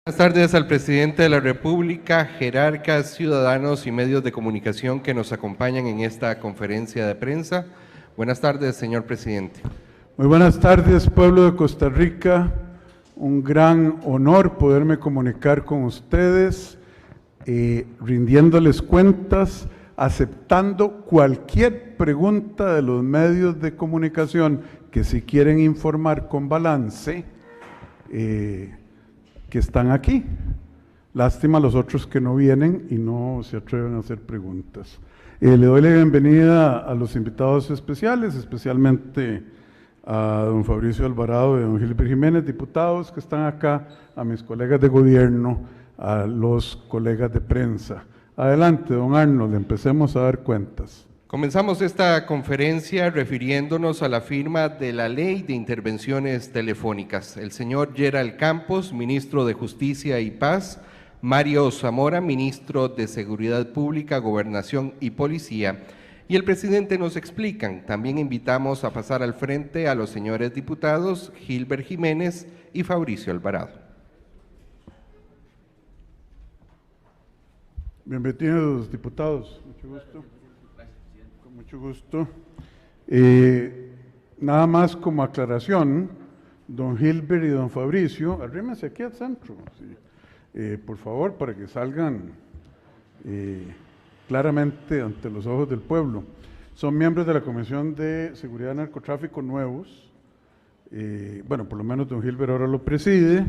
Buenas tardes al presidente de la República, jerarcas, ciudadanos y medios de comunicación que nos acompañan en esta conferencia de prensa. Buenas tardes, señor presidente. Muy buenas tardes, pueblo de Costa Rica. Un gran honor poderme comunicar con ustedes, rindiéndoles cuentas, aceptando cualquier pregunta de los medios de comunicación que si quieren informar con balance, que están aquí. Lástima a los otros que no vienen y no se atreven a hacer preguntas. Le doy la bienvenida a los invitados especiales, especialmente a don Fabricio Alvarado y a don Gilbert Jiménez, diputados que están acá, a mis colegas de gobierno, a los colegas de prensa. Adelante, don Arnold, empecemos a dar cuentas. Comenzamos esta conferencia refiriéndonos a la firma de la Ley de Intervenciones Telefónicas. El señor Gerald Campos, ministro de Justicia y Paz, Mario Zamora, ministro de Seguridad Pública, Gobernación y Policía, y el presidente nos explican. También invitamos a pasar al frente a los señores diputados Gilbert Jiménez y Fabricio Alvarado. Bienvenidos, diputados. Mucho gusto. Con mucho gusto. Nada más como aclaración, don Gilbert y don Fabricio, arrímense aquí al centro, sí. Por favor, para que salgan claramente ante los ojos del pueblo. Son miembros de la Comisión de Seguridad y Narcotráfico nuevos. Bueno, por lo menos don Gilbert ahora lo preside,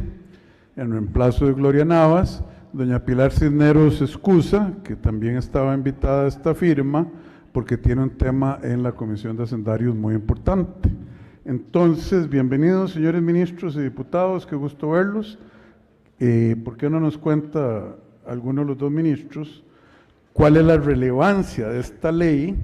en reemplazo de Gloria Navas. Doña Pilar Cisneros excusa, que también estaba invitada a esta firma, porque tiene un tema en la Comisión de Hacendarios muy importante. Entonces, bienvenidos señores ministros y diputados, qué gusto verlos. ¿Por qué no nos cuenta alguno de los dos ministros cuál es la relevancia de esta ley?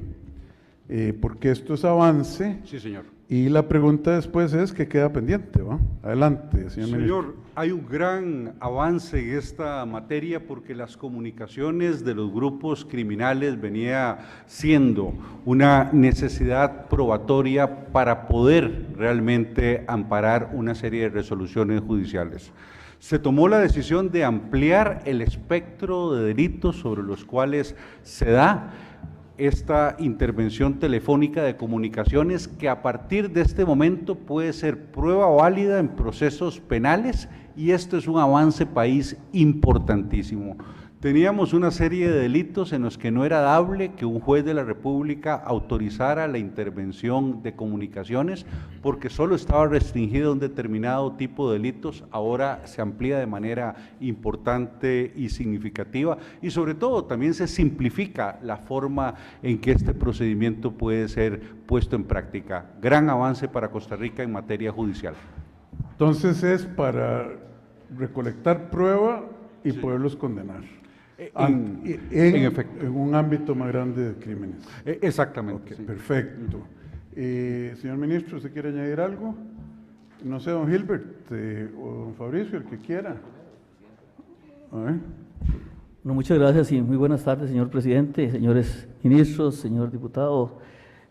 Porque esto es avance. Sí, señor. Y la pregunta después es, ¿qué queda pendiente? ¿Va? Adelante, señor ministro. Señor, hay un gran avance en esta materia porque las comunicaciones de los grupos criminales venía siendo una necesidad probatoria para poder realmente amparar una serie de resoluciones judiciales. Se tomó la decisión de ampliar el espectro de delitos sobre los cuales se da esta intervención telefónica de comunicaciones, que a partir de este momento puede ser prueba válida en procesos penales, y esto es un avance país importantísimo. Teníamos una serie de delitos en los que no era dable que un juez de la República autorizara la intervención de comunicaciones porque solo estaba restringido a un determinado tipo de delitos. Ahora se amplía de manera importante y significativa, y sobre todo también se simplifica la forma en que este procedimiento puede ser puesto en práctica. Gran avance para Costa Rica en materia judicial. Entonces es para recolectar prueba y sí, poderlos condenar. En efecto. En un ámbito más grande de crímenes. Exactamente. Okay, sí. perfecto. Señor ministro, ¿usted quiere añadir algo? No sé, don Gilbert o don Fabricio, el que quiera. A ver. Bueno, muchas gracias y muy buenas tardes, señor presidente, señores ministros, señor diputado,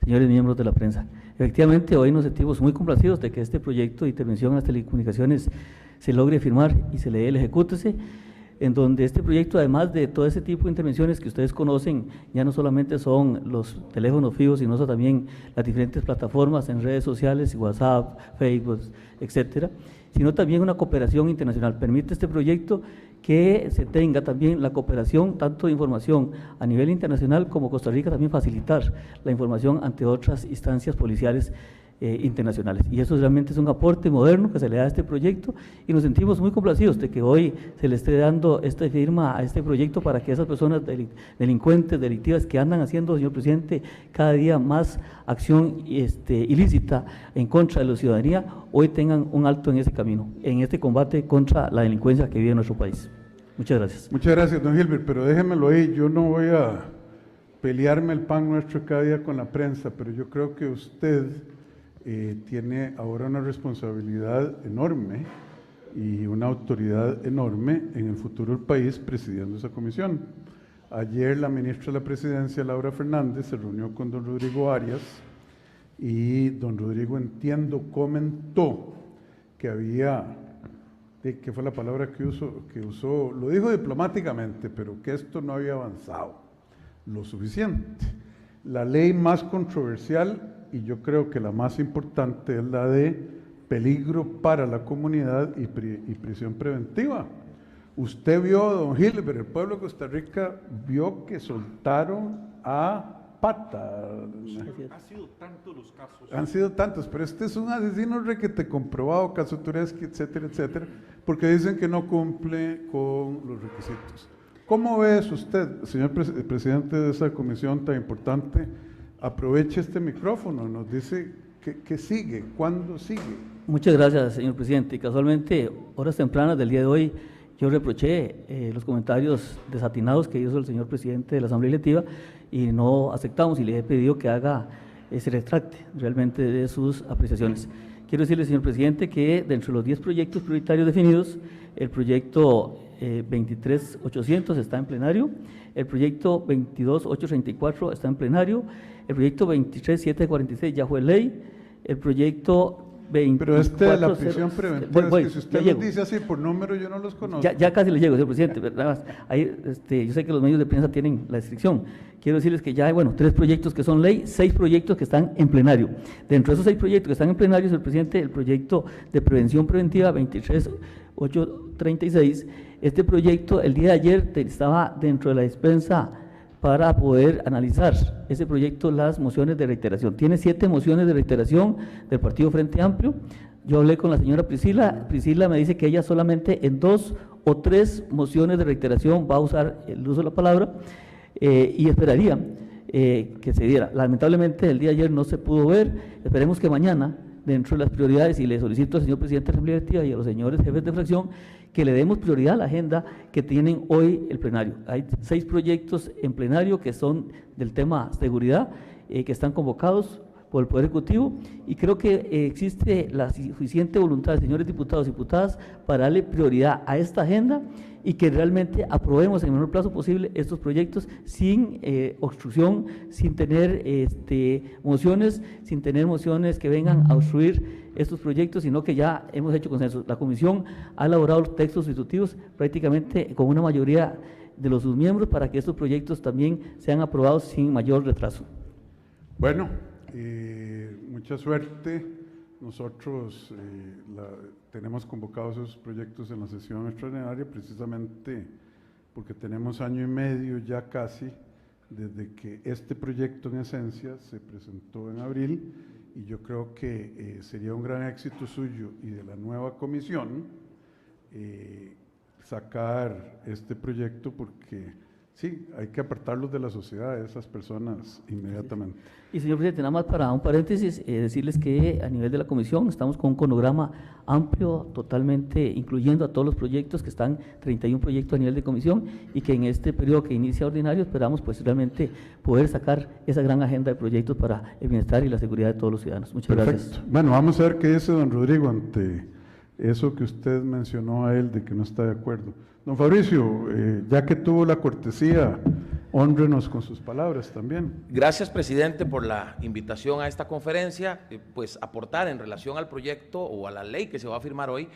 señores miembros de la prensa. Efectivamente, hoy nos sentimos muy complacidos de que este proyecto de intervención en las telecomunicaciones se logre firmar y se le dé el ejecútese, en donde este proyecto, además de todo ese tipo de intervenciones que ustedes conocen, ya no solamente son los teléfonos fijos, sino también las diferentes plataformas en redes sociales, WhatsApp, Facebook, etcétera, sino también una cooperación internacional. Permite este proyecto que se tenga también la cooperación, tanto de información a nivel internacional como Costa Rica también facilitar la información ante otras instancias policiales internacionales. Y eso realmente es un aporte moderno que se le da a este proyecto, y nos sentimos muy complacidos de que hoy se le esté dando esta firma a este proyecto para que esas personas delincuentes, delictivas, que andan haciendo, señor presidente, cada día más acción ilícita en contra de la ciudadanía, hoy tengan un alto en ese camino, en este combate contra la delincuencia que vive en nuestro país. Muchas gracias. Muchas gracias, don Gilbert, pero déjemelo ahí, yo no voy a pelearme el pan nuestro cada día con la prensa, pero yo creo que usted tiene ahora una responsabilidad enorme y una autoridad enorme en el futuro del país presidiendo esa comisión. Ayer la ministra de la Presidencia, Laura Fernández, se reunió con don Rodrigo Arias y don Rodrigo, entiendo, comentó que había que fue la palabra que usó, lo dijo diplomáticamente, pero que esto no había avanzado lo suficiente. La ley más controversial, y yo creo que la más importante, es la de peligro para la comunidad y prisión preventiva. Usted vio, don Gilbert, el pueblo de Costa Rica vio que soltaron a Pata. Han sido tantos los casos. Han sido tantos, pero este es un asesino requete comprobado, caso Turesky, etcétera, etcétera, porque dicen que no cumple con los requisitos. ¿Cómo ve eso usted, señor presidente de esa comisión tan importante? Aproveche este micrófono, nos dice qué sigue, cuándo sigue. Muchas gracias, señor presidente. Casualmente, horas tempranas del día de hoy, yo reproché los comentarios desatinados que hizo el señor presidente de la Asamblea Legislativa y no aceptamos, y le he pedido que se retracte realmente de sus apreciaciones. Quiero decirle, señor presidente, que dentro de los 10 proyectos prioritarios definidos, el proyecto 23800 está en plenario, el proyecto 22834 está en plenario, el proyecto 23746 ya fue ley, el proyecto 24, pero la prisión preventiva, es que si usted los dice así por número, yo no los conozco. Ya casi le llego, señor presidente, ¿verdad? Ahí, yo sé que los medios de prensa tienen la descripción. Quiero decirles que ya hay, 3 proyectos que son ley, 6 proyectos que están en plenario. Dentro de esos 6 proyectos que están en plenario, señor presidente, el proyecto de prevención preventiva 23836, este proyecto el día de ayer estaba dentro de la dispensa para poder analizar ese proyecto, las mociones de reiteración. Tiene 7 mociones de reiteración del Partido Frente Amplio. Yo hablé con la señora Priscila me dice que ella solamente en 2 o 3 mociones de reiteración va a usar el uso de la palabra y esperaría que se diera. Lamentablemente el día de ayer no se pudo ver, esperemos que mañana, dentro de las prioridades, y le solicito al señor presidente de la Asamblea Legislativa y a los señores jefes de fracción que le demos prioridad a la agenda que tienen hoy el plenario. Hay 6 proyectos en plenario que son del tema seguridad, que están convocados por el Poder Ejecutivo, y creo que existe la suficiente voluntad, señores diputados y diputadas, para darle prioridad a esta agenda y que realmente aprobemos en el menor plazo posible estos proyectos sin obstrucción, sin tener mociones que vengan a obstruir estos proyectos, sino que ya hemos hecho consenso. La comisión ha elaborado los textos sustitutivos prácticamente con una mayoría de los sus miembros para que estos proyectos también sean aprobados sin mayor retraso. Bueno, mucha suerte. Nosotros tenemos convocados esos proyectos en la sesión extraordinaria precisamente porque tenemos año y medio ya casi desde que este proyecto en esencia se presentó en abril, y yo creo que sería un gran éxito suyo y de la nueva comisión sacar este proyecto, porque sí, hay que apartarlos de la sociedad, de esas personas inmediatamente. Y señor presidente, nada más para un paréntesis, decirles que a nivel de la comisión estamos con un cronograma amplio, totalmente incluyendo a todos los proyectos que están, 31 proyectos a nivel de comisión, y que en este periodo que inicia ordinario esperamos pues realmente poder sacar esa gran agenda de proyectos para el bienestar y la seguridad de todos los ciudadanos. Muchas gracias. Bueno, vamos a ver qué dice don Rodrigo ante eso que usted mencionó a él de que no está de acuerdo. Don Fabricio, ya que tuvo la cortesía, hónrenos con sus palabras también. Gracias, presidente, por la invitación a esta conferencia, pues aportar en relación al proyecto o a la ley que se va a firmar hoy,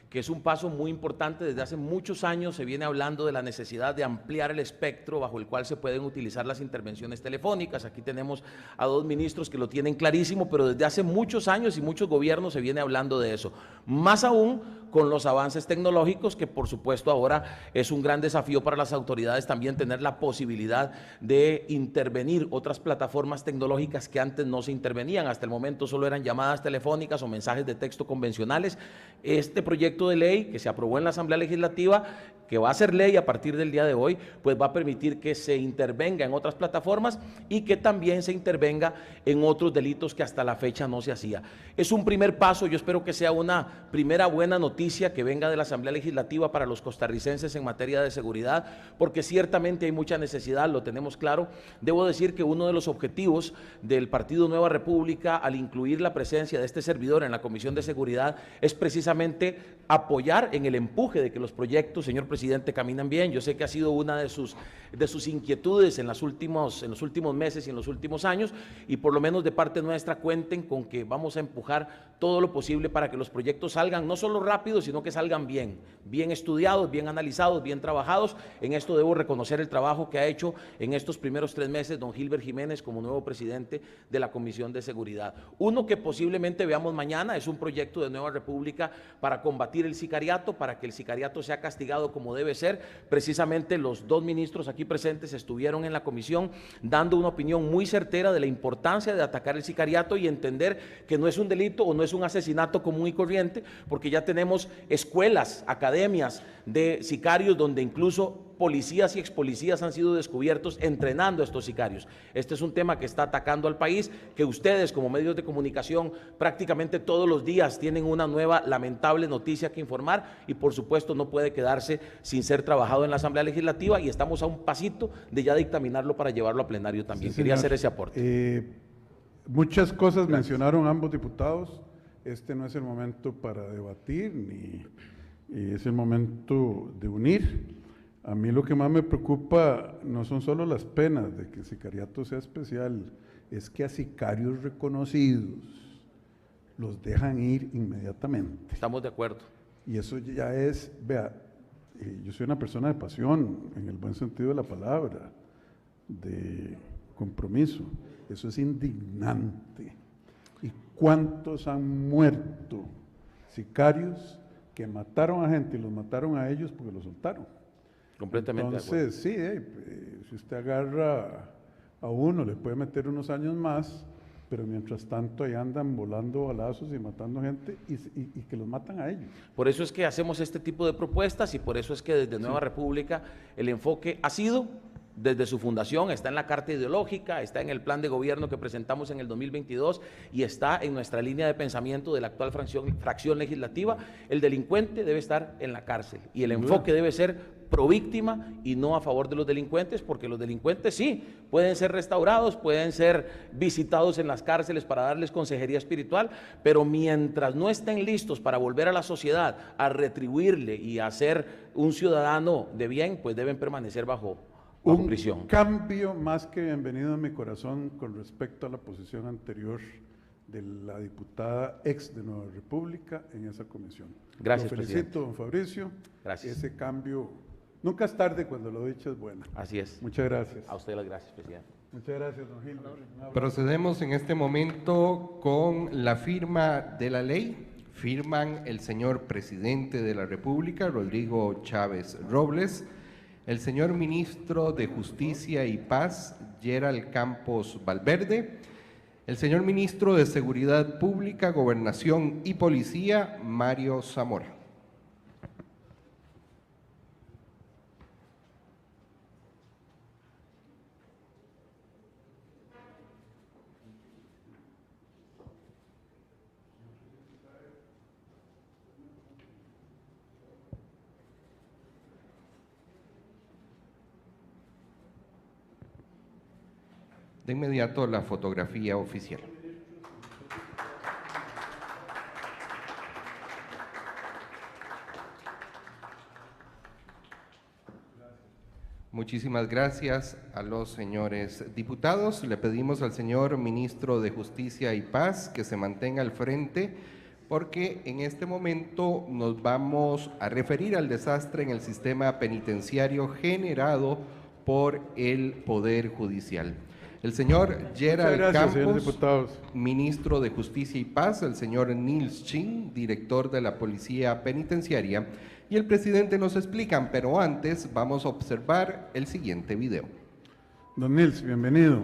que es un paso muy importante. Desde hace muchos años se viene hablando de la necesidad de ampliar el espectro bajo el cual se pueden utilizar las intervenciones telefónicas. Aquí tenemos a 2 ministros que lo tienen clarísimo, pero desde hace muchos años y muchos gobiernos se viene hablando de eso. Más aún con los avances tecnológicos, que por supuesto ahora es un gran desafío para las autoridades también tener la posibilidad de intervenir otras plataformas tecnológicas que antes no se intervenían. Hasta el momento solo eran llamadas telefónicas o mensajes de texto convencionales. Este proyecto de ley que se aprobó en la Asamblea Legislativa, que va a ser ley a partir del día de hoy, pues va a permitir que se intervenga en otras plataformas y que también se intervenga en otros delitos que hasta la fecha no se hacía. Es un primer paso, yo espero que sea una primera buena noticia que venga de la Asamblea Legislativa para los costarricenses en materia de seguridad, porque ciertamente hay mucha necesidad, lo tenemos claro. Debo decir que uno de los objetivos del Partido Nueva República al incluir la presencia de este servidor en la Comisión de Seguridad es precisamente apoyar en el empuje de que los proyectos, señor presidente, caminan bien. Yo sé que ha sido una de sus inquietudes en los últimos meses y en los últimos años, y por lo menos de parte nuestra cuenten con que vamos a empujar todo lo posible para que los proyectos salgan no solo rápido, rápido, sino que salgan bien estudiados, bien analizados, bien trabajados. En esto debo reconocer el trabajo que ha hecho en estos primeros 3 meses don Gilbert Jiménez como nuevo presidente de la Comisión de Seguridad. Uno que posiblemente veamos mañana es un proyecto de Nueva República para combatir el sicariato, para que el sicariato sea castigado como debe ser. Precisamente los 2 ministros aquí presentes estuvieron en la comisión dando una opinión muy certera de la importancia de atacar el sicariato y entender que no es un delito o no es un asesinato común y corriente, porque ya tenemos escuelas, academias de sicarios donde incluso policías y expolicías han sido descubiertos entrenando a estos sicarios. Este es un tema que está atacando al país, que ustedes como medios de comunicación prácticamente todos los días tienen una nueva lamentable noticia que informar y por supuesto no puede quedarse sin ser trabajado en la Asamblea Legislativa y estamos a un pasito de ya dictaminarlo para llevarlo a plenario también. Sí, quería señor. hacer ese aporte. Muchas cosas mencionaron ambos diputados. Este no es el momento para debatir, ni es el momento de unir. A mí lo que más me preocupa no son solo las penas de que el sicariato sea especial, es que a sicarios reconocidos los dejan ir inmediatamente. Estamos de acuerdo. Y eso ya es, vea, yo soy una persona de pasión, en el buen sentido de la palabra, de compromiso. Eso es indignante. ¿Y cuántos han muerto sicarios que mataron a gente y los mataron a ellos porque los soltaron? Completamente de acuerdo. Entonces, sí, si usted agarra a uno, le puede meter unos años más, pero mientras tanto ahí andan volando balazos y matando gente y que los matan a ellos. Por eso es que hacemos este tipo de propuestas y por eso es que desde Nueva República el enfoque ha sido, desde su fundación, está en la Carta Ideológica, está en el plan de gobierno que presentamos en el 2022 y está en nuestra línea de pensamiento de la actual fracción legislativa. El delincuente debe estar en la cárcel y el enfoque debe ser pro víctima y no a favor de los delincuentes, porque los delincuentes sí, pueden ser restaurados, pueden ser visitados en las cárceles para darles consejería espiritual, pero mientras no estén listos para volver a la sociedad, a retribuirle y a ser un ciudadano de bien, pues deben permanecer bajo prisión. Un cambio más que bienvenido en mi corazón con respecto a la posición anterior de la diputada ex de Nueva República en esa comisión. Gracias, Lo felicito, presidente. don Fabricio. Gracias. Ese cambio, nunca es tarde cuando lo dicho es bueno. Así es. Muchas gracias. A usted las gracias, presidente. Muchas gracias, don Gilbert. Un abrazo. Procedemos en este momento con la firma de la ley. Firman el señor presidente de la República, Rodrigo Chávez Robles, el señor ministro de Justicia y Paz, Gerald Campos Valverde, el señor ministro de Seguridad Pública, Gobernación y Policía, Mario Zamora. De inmediato la fotografía oficial. Muchísimas gracias a los señores diputados. Le pedimos al señor ministro de Justicia y Paz que se mantenga al frente porque en este momento nos vamos a referir al desastre en el sistema penitenciario generado por el Poder Judicial. El señor Gerald Muchas gracias, señores Campos, diputados. ministro de Justicia y Paz, el señor Nils Chin, director de la Policía Penitenciaria, y el presidente nos explican, pero antes vamos a observar el siguiente video. Don Nils, bienvenido.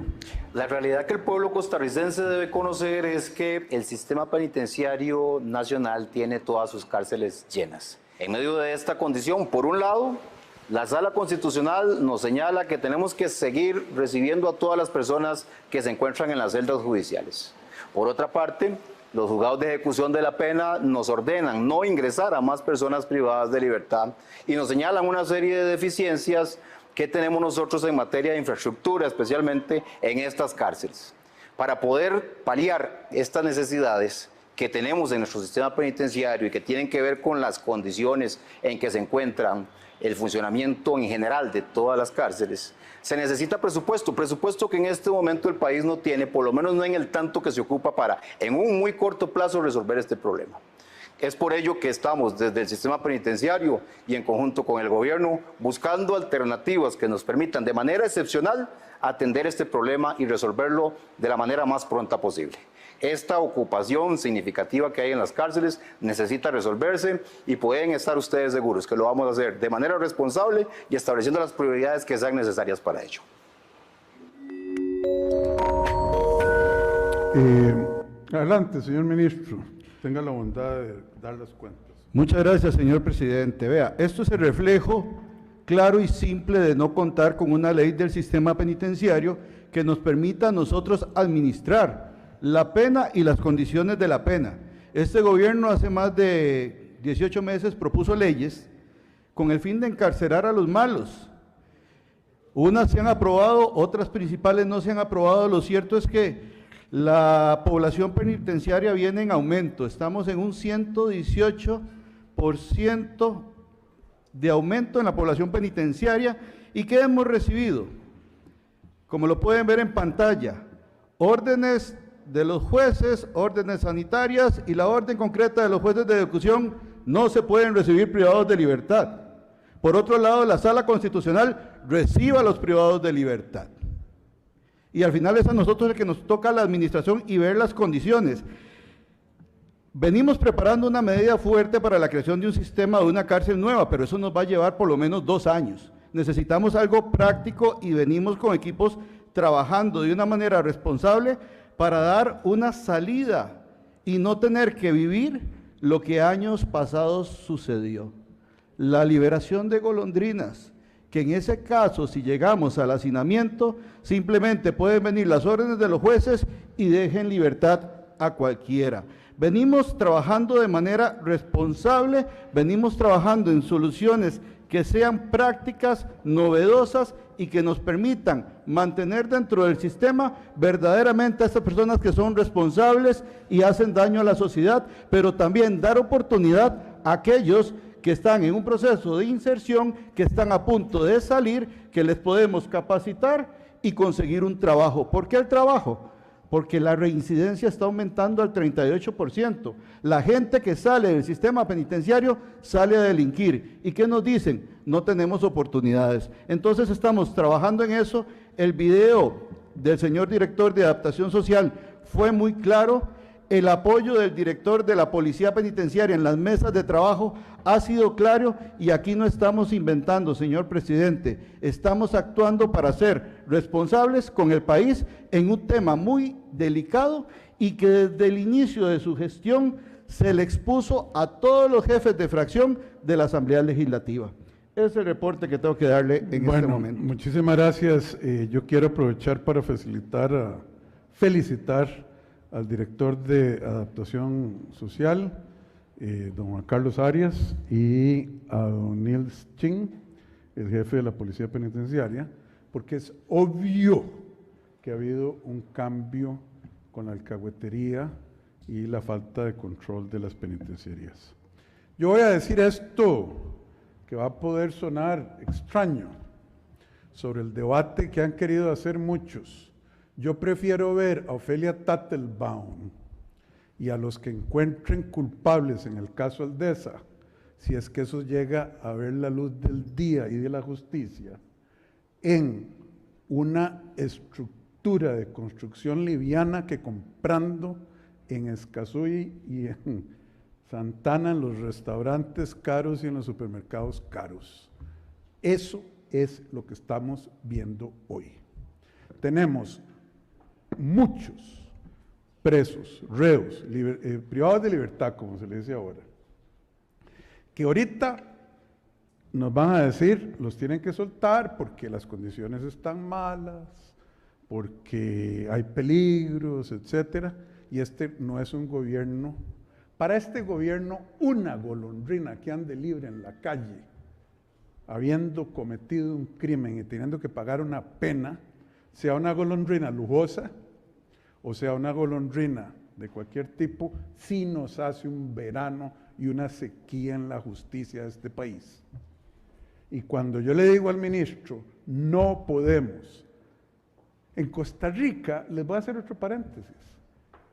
La realidad que el pueblo costarricense debe conocer es que el sistema penitenciario nacional tiene todas sus cárceles llenas. En medio de esta condición, por un lado, la Sala Constitucional nos señala que tenemos que seguir recibiendo a todas las personas que se encuentran en las celdas judiciales. Por otra parte, los juzgados de ejecución de la pena nos ordenan no ingresar a más personas privadas de libertad y nos señalan una serie de deficiencias que tenemos nosotros en materia de infraestructura, especialmente en estas cárceles. Para poder paliar estas necesidades que tenemos en nuestro sistema penitenciario y que tienen que ver con las condiciones en que se encuentran el funcionamiento en general de todas las cárceles, se necesita presupuesto que en este momento el país no tiene, por lo menos no en el tanto que se ocupa para, en un muy corto plazo, resolver este problema. Es por ello que estamos desde el sistema penitenciario y en conjunto con el gobierno buscando alternativas que nos permitan de manera excepcional atender este problema y resolverlo de la manera más pronta posible. Esta ocupación significativa que hay en las cárceles necesita resolverse y pueden estar ustedes seguros que lo vamos a hacer de manera responsable y estableciendo las prioridades que sean necesarias para ello. Adelante, señor ministro. Tenga la bondad de dar las cuentas. Muchas gracias, señor presidente. Vea, esto es el reflejo claro y simple de no contar con una ley del sistema penitenciario que nos permita a nosotros administrar la pena y las condiciones de la pena. Este gobierno hace más de 18 meses propuso leyes con el fin de encarcelar a los malos. Unas se han aprobado, otras principales no se han aprobado. Lo cierto es que la población penitenciaria viene en aumento. Estamos en un 118% de aumento en la población penitenciaria. ¿Y qué hemos recibido? Como lo pueden ver en pantalla, órdenes de los jueces, órdenes sanitarias y la orden concreta de los jueces de ejecución no se pueden recibir privados de libertad. Por otro lado, la Sala Constitucional recibe a los privados de libertad. Y al final es a nosotros el que nos toca la administración y ver las condiciones. Venimos preparando una medida fuerte para la creación de un sistema de una cárcel nueva, pero eso nos va a llevar por lo menos 2 años. Necesitamos algo práctico y venimos con equipos trabajando de una manera responsable para dar una salida y no tener que vivir lo que años pasados sucedió. La liberación de golondrinas, que en ese caso, si llegamos al hacinamiento, simplemente pueden venir las órdenes de los jueces y dejen libertad a cualquiera. Venimos trabajando de manera responsable, venimos trabajando en soluciones que sean prácticas, novedosas y que nos permitan mantener dentro del sistema verdaderamente a estas personas que son responsables y hacen daño a la sociedad, pero también dar oportunidad a aquellos que están en un proceso de inserción, que están a punto de salir, que les podemos capacitar y conseguir un trabajo. ¿Por qué el trabajo? Porque la reincidencia está aumentando al 38%. La gente que sale del sistema penitenciario sale a delinquir. ¿Y qué nos dicen? No tenemos oportunidades. Entonces estamos trabajando en eso. El video del señor director de Adaptación Social fue muy claro. El apoyo del director de la Policía Penitenciaria en las mesas de trabajo ha sido claro y aquí no estamos inventando, señor presidente, estamos actuando para ser responsables con el país en un tema muy delicado y que desde el inicio de su gestión se le expuso a todos los jefes de fracción de la Asamblea Legislativa. Ese es el reporte que tengo que darle en este momento. Muchísimas gracias. Yo quiero aprovechar para felicitar al director de Adaptación Social, don Juan Carlos Arias, y a don Nils Ching, el jefe de la Policía Penitenciaria, porque es obvio que ha habido un cambio con la alcahuetería y la falta de control de las penitenciarías. Yo voy a decir esto, que va a poder sonar extraño, sobre el debate que han querido hacer muchos. Yo prefiero ver a Ofelia Tattelbaum y a los que encuentren culpables en el caso Aldesa, si es que eso llega a ver la luz del día y de la justicia, en una estructura de construcción liviana que comprando en Escazú y en Santana, en los restaurantes caros y en los supermercados caros. Eso es lo que estamos viendo hoy. Tenemos muchos presos, reos, privados de libertad, como se le dice ahora, que ahorita nos van a decir, los tienen que soltar porque las condiciones están malas, porque hay peligros, etcétera, y este no es un gobierno. Para este gobierno, una golondrina que ande libre en la calle, habiendo cometido un crimen y teniendo que pagar una pena, sea una golondrina lujosa o sea una golondrina de cualquier tipo, sí nos hace un verano y una sequía en la justicia de este país. Y cuando yo le digo al ministro, no podemos, en Costa Rica, les voy a hacer otro paréntesis,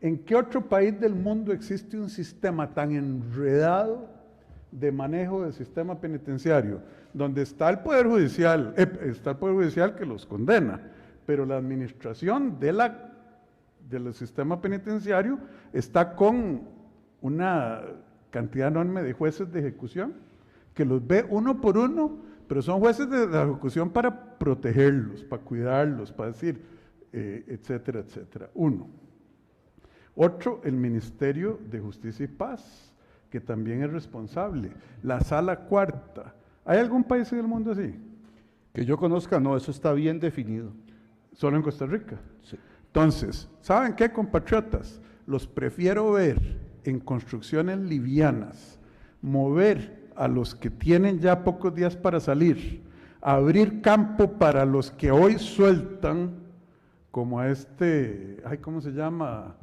¿En qué otro país del mundo existe un sistema tan enredado de manejo del sistema penitenciario, donde está el Poder Judicial, que los condena, pero la administración del sistema penitenciario está con una cantidad enorme de jueces de ejecución, que los ve uno por uno, pero son jueces de la ejecución para protegerlos, para cuidarlos, para decir, etcétera, etcétera. Uno. Otro, el Ministerio de Justicia y Paz, que también es responsable. La Sala Cuarta. ¿Hay algún país en el mundo así? Que yo conozca, no, eso está bien definido. Solo en Costa Rica. Sí. Entonces, ¿saben qué, compatriotas? Los prefiero ver en construcciones livianas, mover a los que tienen ya pocos días para salir, abrir campo para los que hoy sueltan, como a ¿cómo se llama?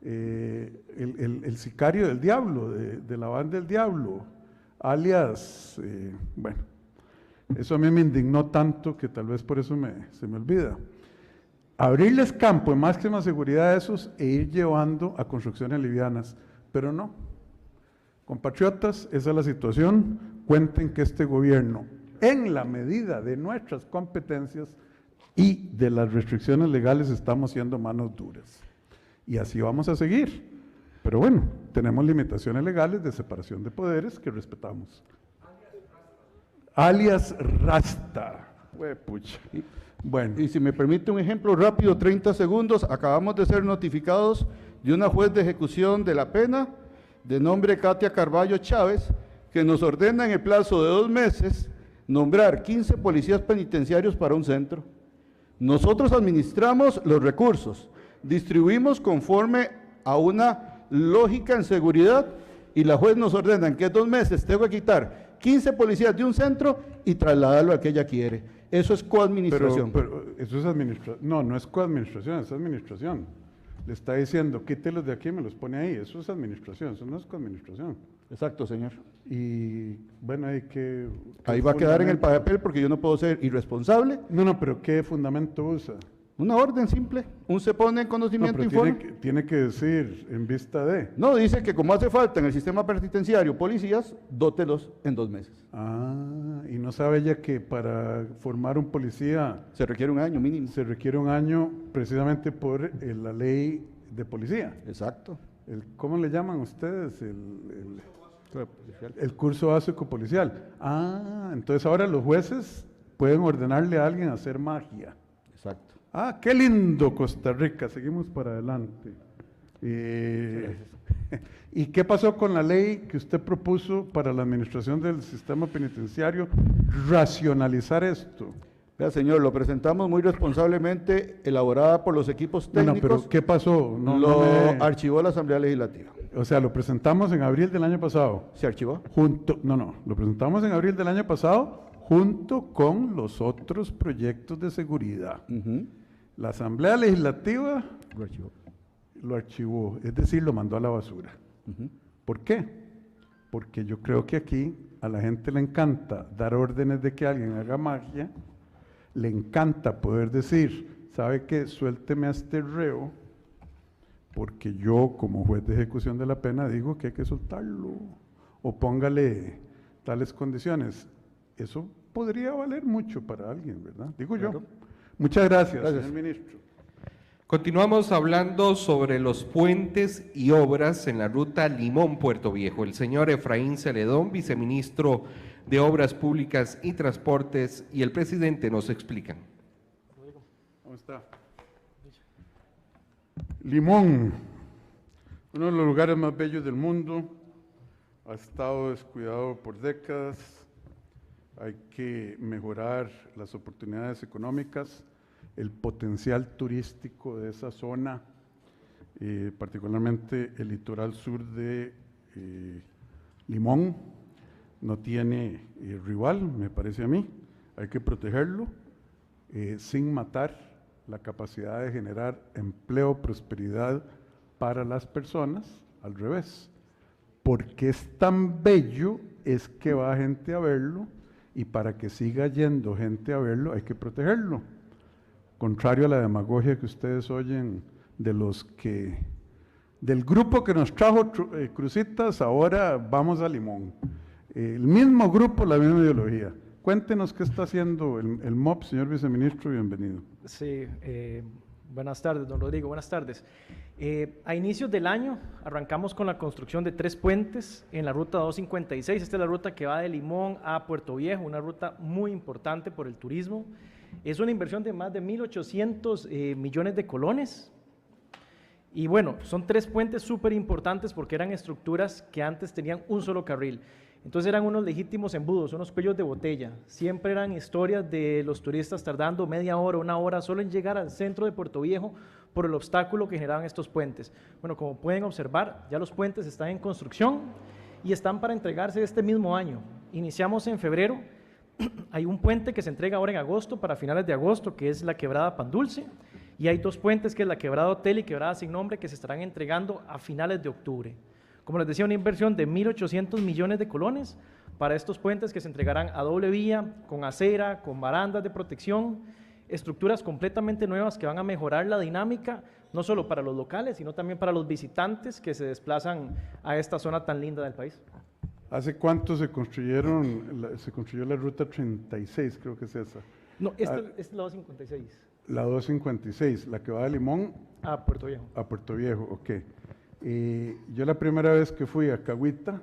El sicario del diablo, de la banda del diablo, alias, bueno, eso a mí me indignó tanto que tal vez por eso se me olvida. Abrirles campo en máxima seguridad a esos e ir llevando a construcciones livianas, pero no. Compatriotas, esa es la situación. Cuenten que este gobierno, en la medida de nuestras competencias y de las restricciones legales, estamos siendo manos duras. Y así vamos a seguir. Pero bueno, tenemos limitaciones legales de separación de poderes que respetamos. Alias Rasta. Pucha. Bueno. Y si me permite un ejemplo rápido, 30 segundos, acabamos de ser notificados de una juez de ejecución de la pena, de nombre Katia Carballo Chávez, que nos ordena en el plazo de 2 meses nombrar 15 policías penitenciarios para un centro. Nosotros administramos los recursos, distribuimos conforme a una lógica en seguridad y la juez nos ordena en que 2 meses tengo que quitar 15 policías de un centro y trasladarlo al que ella quiere. Eso es coadministración. Pero eso es administración. No, no es coadministración, es administración. Le está diciendo, quítelos de aquí y me los pone ahí. Eso es administración, eso no es coadministración. Exacto, señor. Y bueno, hay que... Ahí va a quedar en el papel porque yo no puedo ser irresponsable. No, pero ¿qué fundamento usa? Una orden simple, se pone en conocimiento informe. Tiene que decir en vista de... No, dice que como hace falta en el sistema penitenciario policías, dótelos en 2 meses. Ah, y no sabe ella que para formar un policía... Se requiere 1 año mínimo. Se requiere 1 año precisamente por la ley de policía. Exacto. ¿Cómo le llaman ustedes? El curso básico policial. Ah, entonces ahora los jueces pueden ordenarle a alguien a hacer magia. Exacto. Ah, qué lindo Costa Rica, seguimos para adelante. ¿Y qué pasó con la ley que usted propuso para la administración del sistema penitenciario? Racionalizar esto. Vea, señor, lo presentamos muy responsablemente, elaborada por los equipos técnicos. Pero ¿qué pasó? Lo archivó la Asamblea Legislativa. O sea, lo presentamos en abril del año pasado. ¿Se archivó? Lo presentamos en abril del año pasado junto con los otros proyectos de seguridad. La Asamblea Legislativa lo archivó, es decir, lo mandó a la basura. ¿Por qué? Porque yo creo que aquí a la gente le encanta dar órdenes de que alguien haga magia, le encanta poder decir, ¿sabe qué? Suélteme a este reo, porque yo como juez de ejecución de la pena digo que hay que soltarlo, o póngale tales condiciones. Eso podría valer mucho para alguien, ¿verdad? Digo yo. Muchas gracias, señor ministro. Continuamos hablando sobre los puentes y obras en la ruta Limón-Puerto Viejo. El señor Efraín Celedón, viceministro de Obras Públicas y Transportes, y el presidente nos explican. ¿Cómo está? Limón, uno de los lugares más bellos del mundo, ha estado descuidado por décadas. Hay que mejorar las oportunidades económicas, el potencial turístico de esa zona, particularmente el litoral sur de Limón, no tiene rival, me parece a mí. Hay que protegerlo sin matar la capacidad de generar empleo, prosperidad para las personas, al revés. Porque es tan bello, es que va gente a verlo, y para que siga yendo gente a verlo hay que protegerlo. Contrario a la demagogia que ustedes oyen de los que Del grupo que nos trajo Cruzitas, ahora vamos a Limón. El mismo grupo, la misma ideología. Cuéntenos qué está haciendo el MOP, señor viceministro, bienvenido. Sí, buenas tardes, don Rodrigo, buenas tardes. A inicios del año arrancamos con la construcción de 3 puentes en la ruta 256. Esta es la ruta que va de Limón a Puerto Viejo, una ruta muy importante por el turismo. Es una inversión de más de 1.800 millones de colones. Y bueno, son 3 puentes súper importantes porque eran estructuras que antes tenían un solo carril. Entonces eran unos legítimos embudos, unos cuellos de botella. Siempre eran historias de los turistas tardando media hora, 1 hora solo en llegar al centro de Puerto Viejo por el obstáculo que generaban estos puentes. Bueno, como pueden observar, ya los puentes están en construcción y están para entregarse este mismo año. Iniciamos en febrero, hay un puente que se entrega ahora en agosto, para finales de agosto, que es la quebrada Pan Dulce, y hay 2 puentes, que es la quebrada Hotel y quebrada Sin Nombre, que se estarán entregando a finales de octubre. Como les decía, una inversión de 1.800 millones de colones para estos puentes que se entregarán a doble vía, con acera, con barandas de protección, estructuras completamente nuevas que van a mejorar la dinámica, no solo para los locales, sino también para los visitantes que se desplazan a esta zona tan linda del país. ¿Hace cuánto se construyó la ruta 36, creo que es esa? No, esta es la 256. La 256, la que va de Limón a Puerto Viejo. A Puerto Viejo, ok. Yo la primera vez que fui a Cahuita,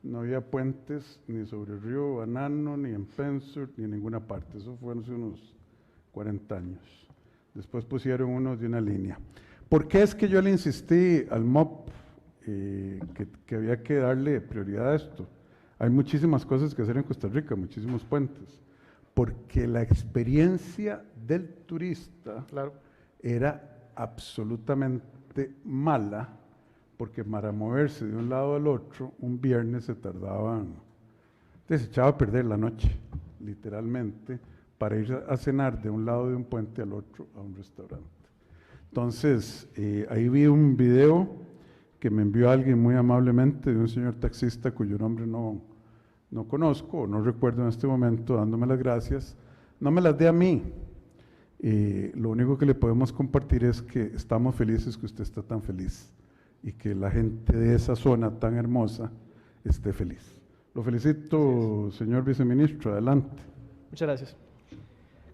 no había puentes ni sobre el río Banano, ni en Pensur, ni en ninguna parte. Eso fue hace unos 40 años. Después pusieron unos de una línea. ¿Por qué es que yo le insistí al MOP que había que darle prioridad a esto? Hay muchísimas cosas que hacer en Costa Rica, muchísimos puentes. Porque la experiencia del turista era absolutamente mala, porque para moverse de un lado al otro, un viernes se tardaban, se echaba a perder la noche, literalmente, para ir a cenar de un lado de un puente al otro a un restaurante. Entonces, ahí vi un video que me envió alguien muy amablemente de un señor taxista cuyo nombre no conozco o no recuerdo en este momento, dándome las gracias. No me las dé a mí. Lo único que le podemos compartir es que estamos felices que usted está tan feliz y que la gente de esa zona tan hermosa esté feliz. Lo felicito, señor viceministro. Adelante. Muchas gracias.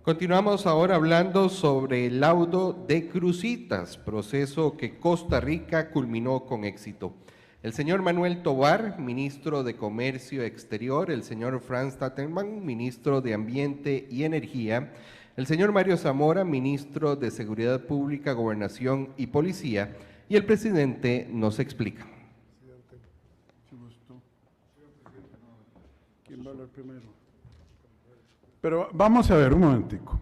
Continuamos ahora hablando sobre el laudo de Cruzitas, proceso que Costa Rica culminó con éxito. El señor Manuel Tovar, ministro de Comercio Exterior, el señor Franz Tattelmann, ministro de Ambiente y Energía, el señor Mario Zamora, ministro de Seguridad Pública, Gobernación y Policía, y el presidente nos explica. ¿Quién va a hablar primero? Pero vamos a ver un momentico.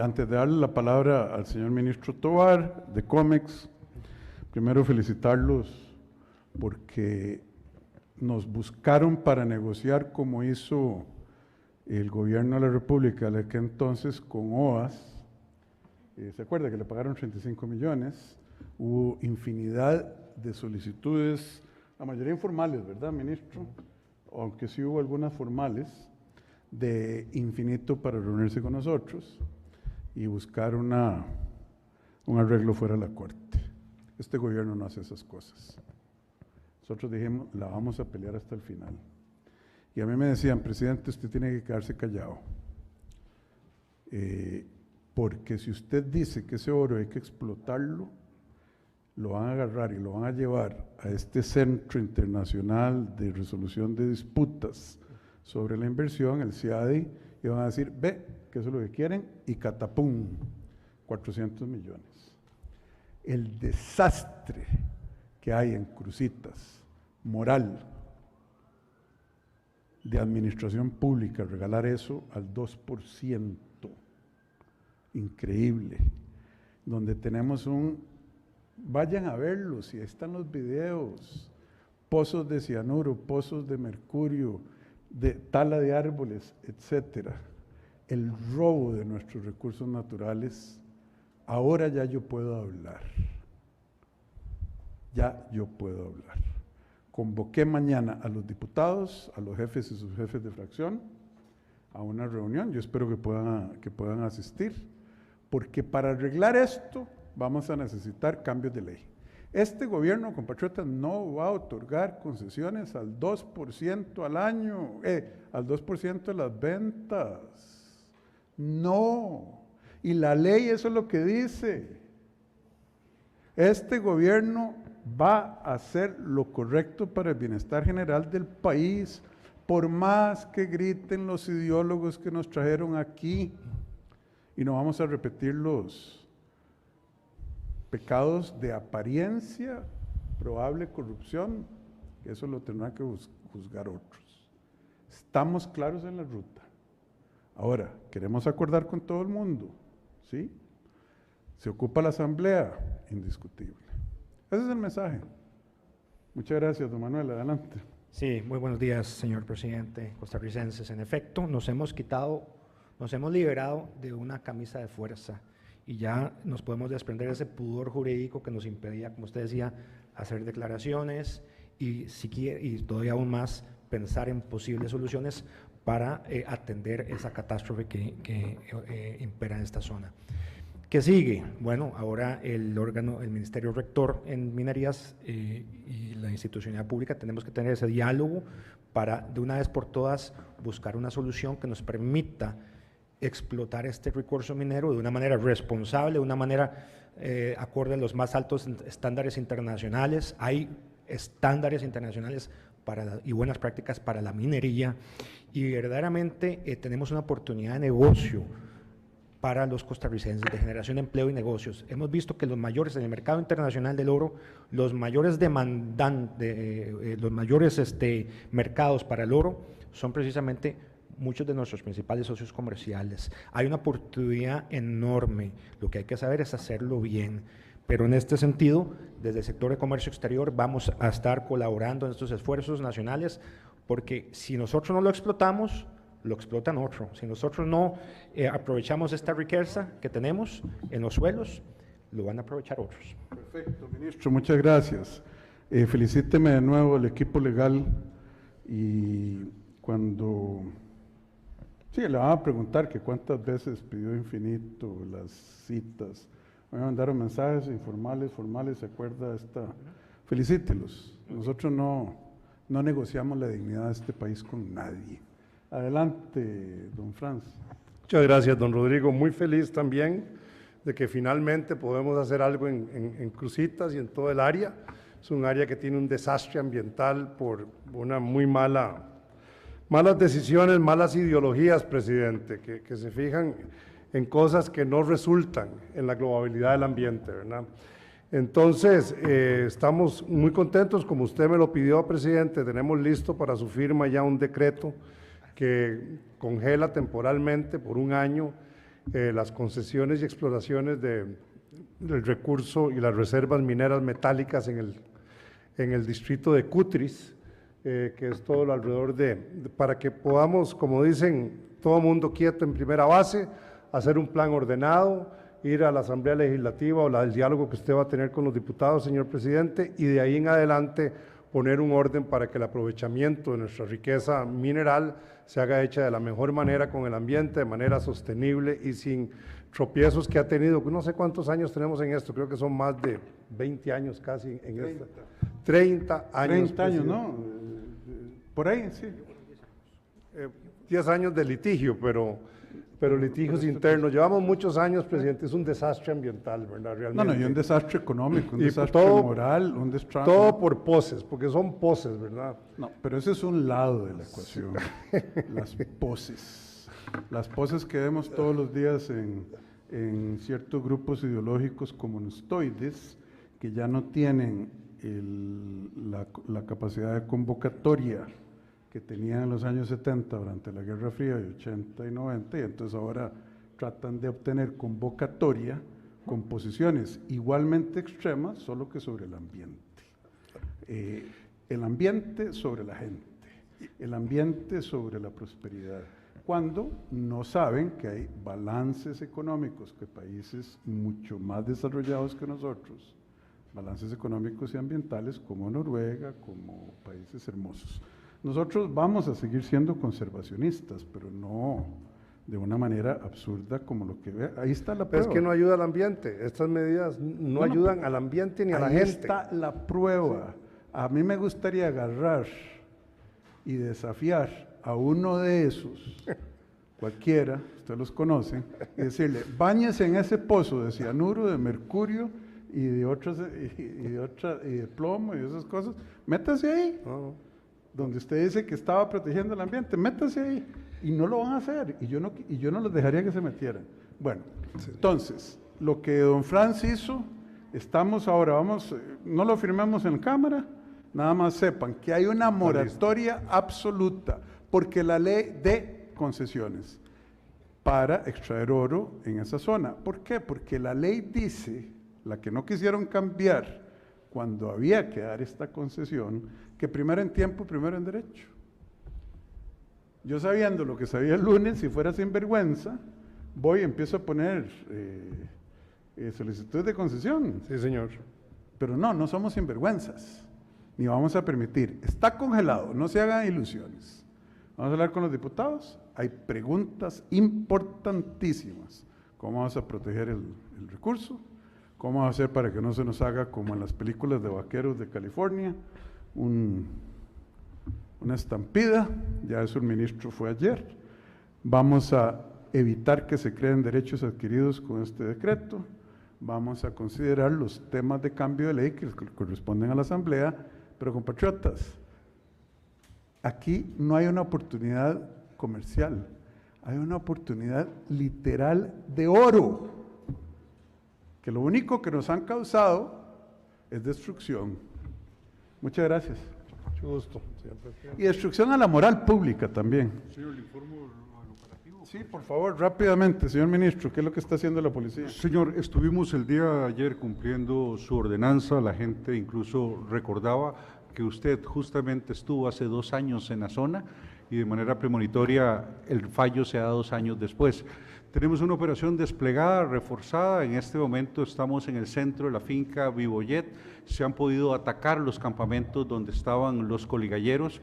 Antes de darle la palabra al señor ministro Tovar, de COMEX, primero felicitarlos porque nos buscaron para negociar como hizo el gobierno de la República de aquel entonces con OAS. ¿Se acuerda que le pagaron 35 millones? Hubo infinidad de solicitudes, la mayoría informales, ¿verdad, ministro? Aunque sí hubo algunas formales, de infinito para reunirse con nosotros y buscar un arreglo fuera de la Corte. Este gobierno no hace esas cosas. Nosotros dijimos, la vamos a pelear hasta el final. Y a mí me decían, presidente, usted tiene que quedarse callado. Porque si usted dice que ese oro hay que explotarlo, lo van a agarrar y lo van a llevar a este Centro Internacional de Resolución de Disputas sobre la Inversión, el CIADI, y van a decir, ve, que eso es lo que quieren, y catapum, 400 millones. El desastre que hay en Cruzitas, moral, de administración pública, regalar eso al 2%, increíble, donde tenemos vayan a verlos, si están los videos, pozos de cianuro, pozos de mercurio, de tala de árboles, etcétera. El robo de nuestros recursos naturales, ahora ya yo puedo hablar. Ya yo puedo hablar. Convoqué mañana a los diputados, a los jefes y sus jefes de fracción, a una reunión. Yo espero que puedan asistir, porque para arreglar esto vamos a necesitar cambios de ley. Este gobierno, compatriotas, no va a otorgar concesiones al 2% al año, al 2% de las ventas. No. Y la ley eso es lo que dice. Este gobierno va a hacer lo correcto para el bienestar general del país, por más que griten los ideólogos que nos trajeron aquí. Y no vamos a repetir los pecados de apariencia, probable corrupción, que eso lo tendrán que juzgar otros. Estamos claros en la ruta. Ahora, queremos acordar con todo el mundo, ¿sí? Se ocupa la asamblea, indiscutible. Ese es el mensaje. Muchas gracias, don Manuel, adelante. Sí, muy buenos días, señor presidente, costarricenses. En efecto, nos hemos liberado de una camisa de fuerza y ya nos podemos desprender de ese pudor jurídico que nos impedía, como usted decía, hacer declaraciones y todavía aún más pensar en posibles soluciones para atender esa catástrofe que impera en esta zona. ¿Qué sigue? Bueno, ahora el Ministerio Rector en Minerías y la institucionalidad pública tenemos que tener ese diálogo para de una vez por todas buscar una solución que nos permita explotar este recurso minero de una manera responsable, de una manera acorde a los más altos estándares internacionales. Hay estándares internacionales y buenas prácticas para la minería y verdaderamente tenemos una oportunidad de negocio para los costarricenses, de generación de empleo y negocios. Hemos visto que los mayores en el mercado internacional del oro, los mayores demandantes, los mayores mercados para el oro son precisamente muchos de nuestros principales socios comerciales. Hay una oportunidad enorme, lo que hay que saber es hacerlo bien, pero en este sentido, desde el sector de comercio exterior vamos a estar colaborando en estos esfuerzos nacionales, porque si nosotros no lo explotamos, lo explotan otros. Si nosotros no aprovechamos esta riqueza que tenemos en los suelos, lo van a aprovechar otros. Perfecto, ministro, muchas gracias. Felicíteme de nuevo al equipo legal y cuando... Sí, le van a preguntar que cuántas veces pidió infinito las citas. Me mandaron mensajes informales, formales, ¿se acuerda esta? Felicítelos. Nosotros no negociamos la dignidad de este país con nadie. Adelante, don Franz. Muchas gracias, don Rodrigo. Muy feliz también de que finalmente podemos hacer algo en Cruzitas y en todo el área. Es un área que tiene un desastre ambiental por una muy malas decisiones, malas ideologías, presidente, que se fijan en cosas que no resultan en la globabilidad del ambiente, ¿verdad? Entonces, estamos muy contentos, como usted me lo pidió, presidente, tenemos listo para su firma ya un decreto que congela temporalmente por un año las concesiones y exploraciones del recurso y las reservas mineras metálicas en el distrito de Cutris, que es todo lo alrededor para que podamos, como dicen, todo mundo quieto en primera base, hacer un plan ordenado, ir a la Asamblea Legislativa o el diálogo que usted va a tener con los diputados, señor presidente, y de ahí en adelante poner un orden para que el aprovechamiento de nuestra riqueza mineral se haga hecha de la mejor manera con el ambiente, de manera sostenible y sin tropiezos que ha tenido. No sé cuántos años tenemos en esto, creo que son más de 20 años casi en 30. 30 años. 30 años, ¿no? Por ahí, sí. 10 años de litigio, pero litigios internos. Llevamos muchos años, presidente, es un desastre ambiental, ¿verdad? Realmente. No, y un desastre económico, un desastre moral, un desastre... Todo por poses, porque son poses, ¿verdad? No, pero ese es un lado de la ecuación, las poses. Las poses que vemos todos los días en ciertos grupos ideológicos comunistoides que ya no tienen la capacidad de convocatoria que tenían en los años 70 durante la Guerra Fría de 80 y 90, y entonces ahora tratan de obtener convocatoria con posiciones igualmente extremas, solo que sobre el ambiente. El ambiente sobre la gente, el ambiente sobre la prosperidad, cuando no saben que hay balances económicos que países mucho más desarrollados que nosotros, balances económicos y ambientales como Noruega, como países hermosos. Nosotros vamos a seguir siendo conservacionistas, pero no de una manera absurda como lo que ve. Ahí está la Pero prueba. es que no ayuda al ambiente. Estas medidas no ayudan al ambiente ni a la Ahí gente. está la prueba. A mí me gustaría agarrar y desafiar a uno de esos, cualquiera, usted los conoce, y decirle, báñese en ese pozo de cianuro, de mercurio y de de plomo y esas cosas, métase ahí, donde usted dice que estaba protegiendo el ambiente, métase ahí, y no lo van a hacer, y yo no los dejaría que se metieran. Bueno, entonces, lo que don Franz hizo, estamos ahora, no lo firmamos en cámara, nada más sepan que hay una moratoria absoluta, porque la ley de concesiones para extraer oro en esa zona. ¿Por qué? Porque la ley dice, la que no quisieron cambiar cuando había que dar esta concesión, que primero en tiempo, primero en derecho. Yo sabiendo lo que sabía el lunes, si fuera sinvergüenza, voy y empiezo a poner solicitud de concesión. Sí, señor. Pero no somos sinvergüenzas, ni vamos a permitir. Está congelado, no se hagan ilusiones. Vamos a hablar con los diputados, hay preguntas importantísimas. ¿Cómo vamos a proteger el recurso? ¿Cómo vamos a hacer para que no se nos haga como en las películas de vaqueros de California, una estampida? Ya eso el ministro fue ayer. Vamos a evitar que se creen derechos adquiridos con este decreto. Vamos a considerar los temas de cambio de ley que corresponden a la Asamblea, pero compatriotas, aquí no hay una oportunidad comercial, hay una oportunidad literal de oro, que lo único que nos han causado es destrucción. Muchas gracias. Mucho gusto, señor presidente. Y destrucción a la moral pública también. Señor, le informo al operativo. Sí, por favor, rápidamente, señor ministro, ¿qué es lo que está haciendo la policía? Señor, estuvimos el día de ayer cumpliendo su ordenanza, la gente incluso recordaba que usted justamente estuvo hace 2 años en la zona y de manera premonitoria el fallo se da 2 años después. Tenemos una operación desplegada, reforzada, en este momento estamos en el centro de la finca Vivoyet, se han podido atacar los campamentos donde estaban los coligalleros.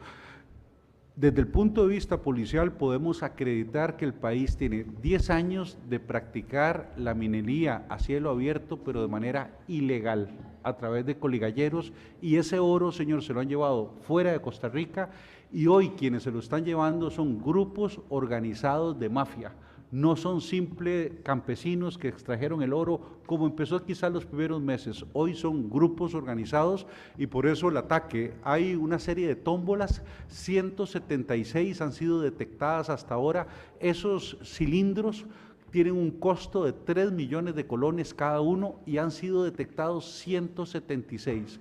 Desde el punto de vista policial podemos acreditar que el país tiene 10 años de practicar la minería a cielo abierto, pero de manera ilegal, a través de coligalleros, y ese oro, señor, se lo han llevado fuera de Costa Rica, y hoy quienes se lo están llevando son grupos organizados de mafia. No son simples campesinos que extrajeron el oro como empezó quizás los primeros meses. Hoy son grupos organizados y por eso el ataque. Hay una serie de tómbolas, 176 han sido detectadas hasta ahora. Esos cilindros tienen un costo de 3 millones de colones cada uno y han sido detectados 176.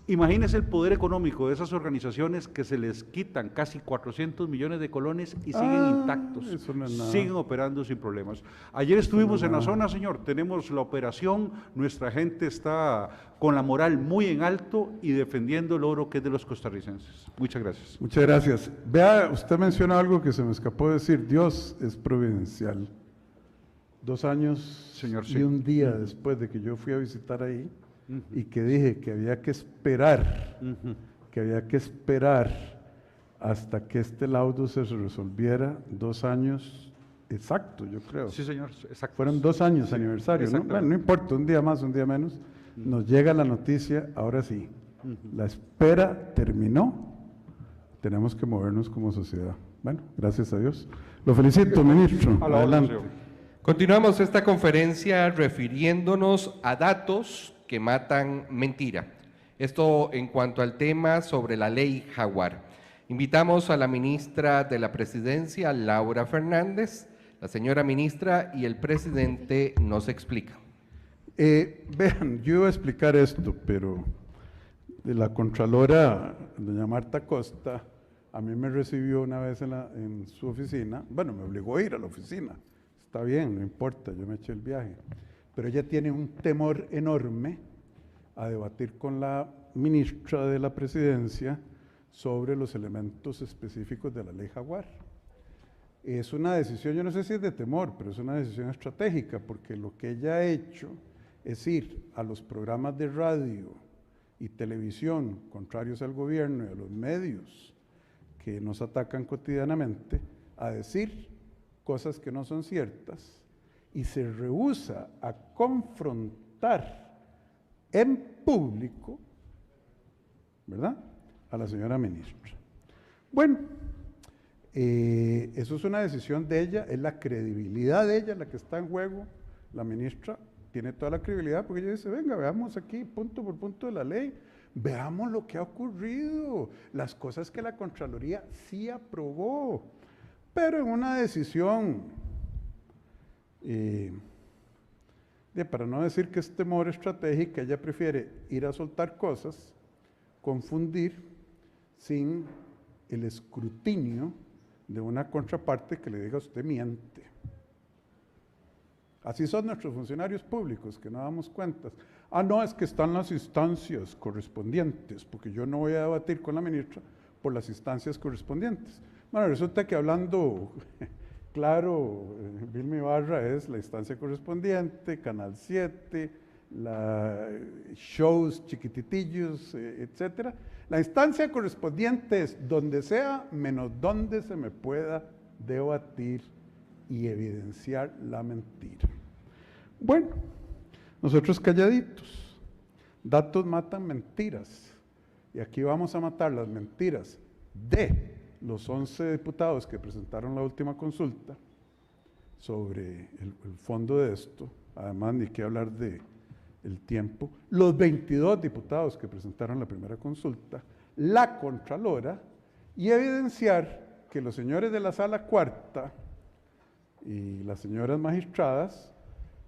Imagínese el poder económico de esas organizaciones que se les quitan casi 400 millones de colones y siguen intactos, eso no es nada. siguen operando sin problemas. Ayer estuvimos en la zona, señor, tenemos la operación, nuestra gente está con la moral muy en alto y defendiendo el oro que es de los costarricenses. Muchas gracias. Muchas gracias. Vea, usted menciona algo que se me escapó de decir, Dios es providencial. 2 años Señor, y sí. un día después de que yo fui a visitar ahí, y que dije que había que esperar, hasta que este laudo se resolviera, 2 años exacto, yo creo. Sí, señor, exacto. Fueron 2 años Sí, aniversario, ¿no? exactamente. Bueno, no importa, un día más, un día menos, nos llega la noticia, ahora sí, la espera terminó, tenemos que movernos como sociedad. Bueno, gracias a Dios. Lo felicito, ministro. A la orden, Adelante. señor. Continuamos esta conferencia refiriéndonos a datos que matan mentira. Esto en cuanto al tema sobre la ley Jaguar. Invitamos a la ministra de la Presidencia, Laura Fernández. La señora ministra y el presidente nos explican. Vean, yo iba a explicar esto, pero de la Contralora, doña Marta Costa, a mí me recibió una vez en su oficina, bueno, me obligó a ir a la oficina, está bien, no importa, yo me eché el viaje, pero ella tiene un temor enorme a debatir con la ministra de la Presidencia sobre los elementos específicos de la ley Jaguar. Es una decisión, yo no sé si es de temor, pero es una decisión estratégica, porque lo que ella ha hecho es ir a los programas de radio y televisión contrarios al gobierno y a los medios que nos atacan cotidianamente a decir cosas que no son ciertas y se rehúsa a confrontar en público, ¿verdad?, a la señora ministra. Bueno, eso es una decisión de ella, es la credibilidad de ella la que está en juego. La ministra tiene toda la credibilidad porque ella dice, venga, veamos aquí punto por punto de la ley, veamos lo que ha ocurrido, las cosas que la Contraloría sí aprobó, pero en una decisión, para no decir que es temor estratégico, ella prefiere ir a soltar cosas, confundir, sin el escrutinio de una contraparte que le diga usted miente. Así son nuestros funcionarios públicos, que no damos cuentas. Ah, no, es que están las instancias correspondientes, porque yo no voy a debatir con la ministra por las instancias correspondientes. Bueno, resulta que hablando claro, Vilma Ibarra es la instancia correspondiente, Canal 7, shows chiquititillos, etcétera. La instancia correspondiente es donde sea, menos donde se me pueda debatir y evidenciar la mentira. Bueno, nosotros calladitos, datos matan mentiras, y aquí vamos a matar las mentiras de los 11 diputados que presentaron la última consulta sobre el fondo de esto, además ni que hablar de el tiempo, los 22 diputados que presentaron la primera consulta, la Contralora, y evidenciar que los señores de la Sala Cuarta y las señoras magistradas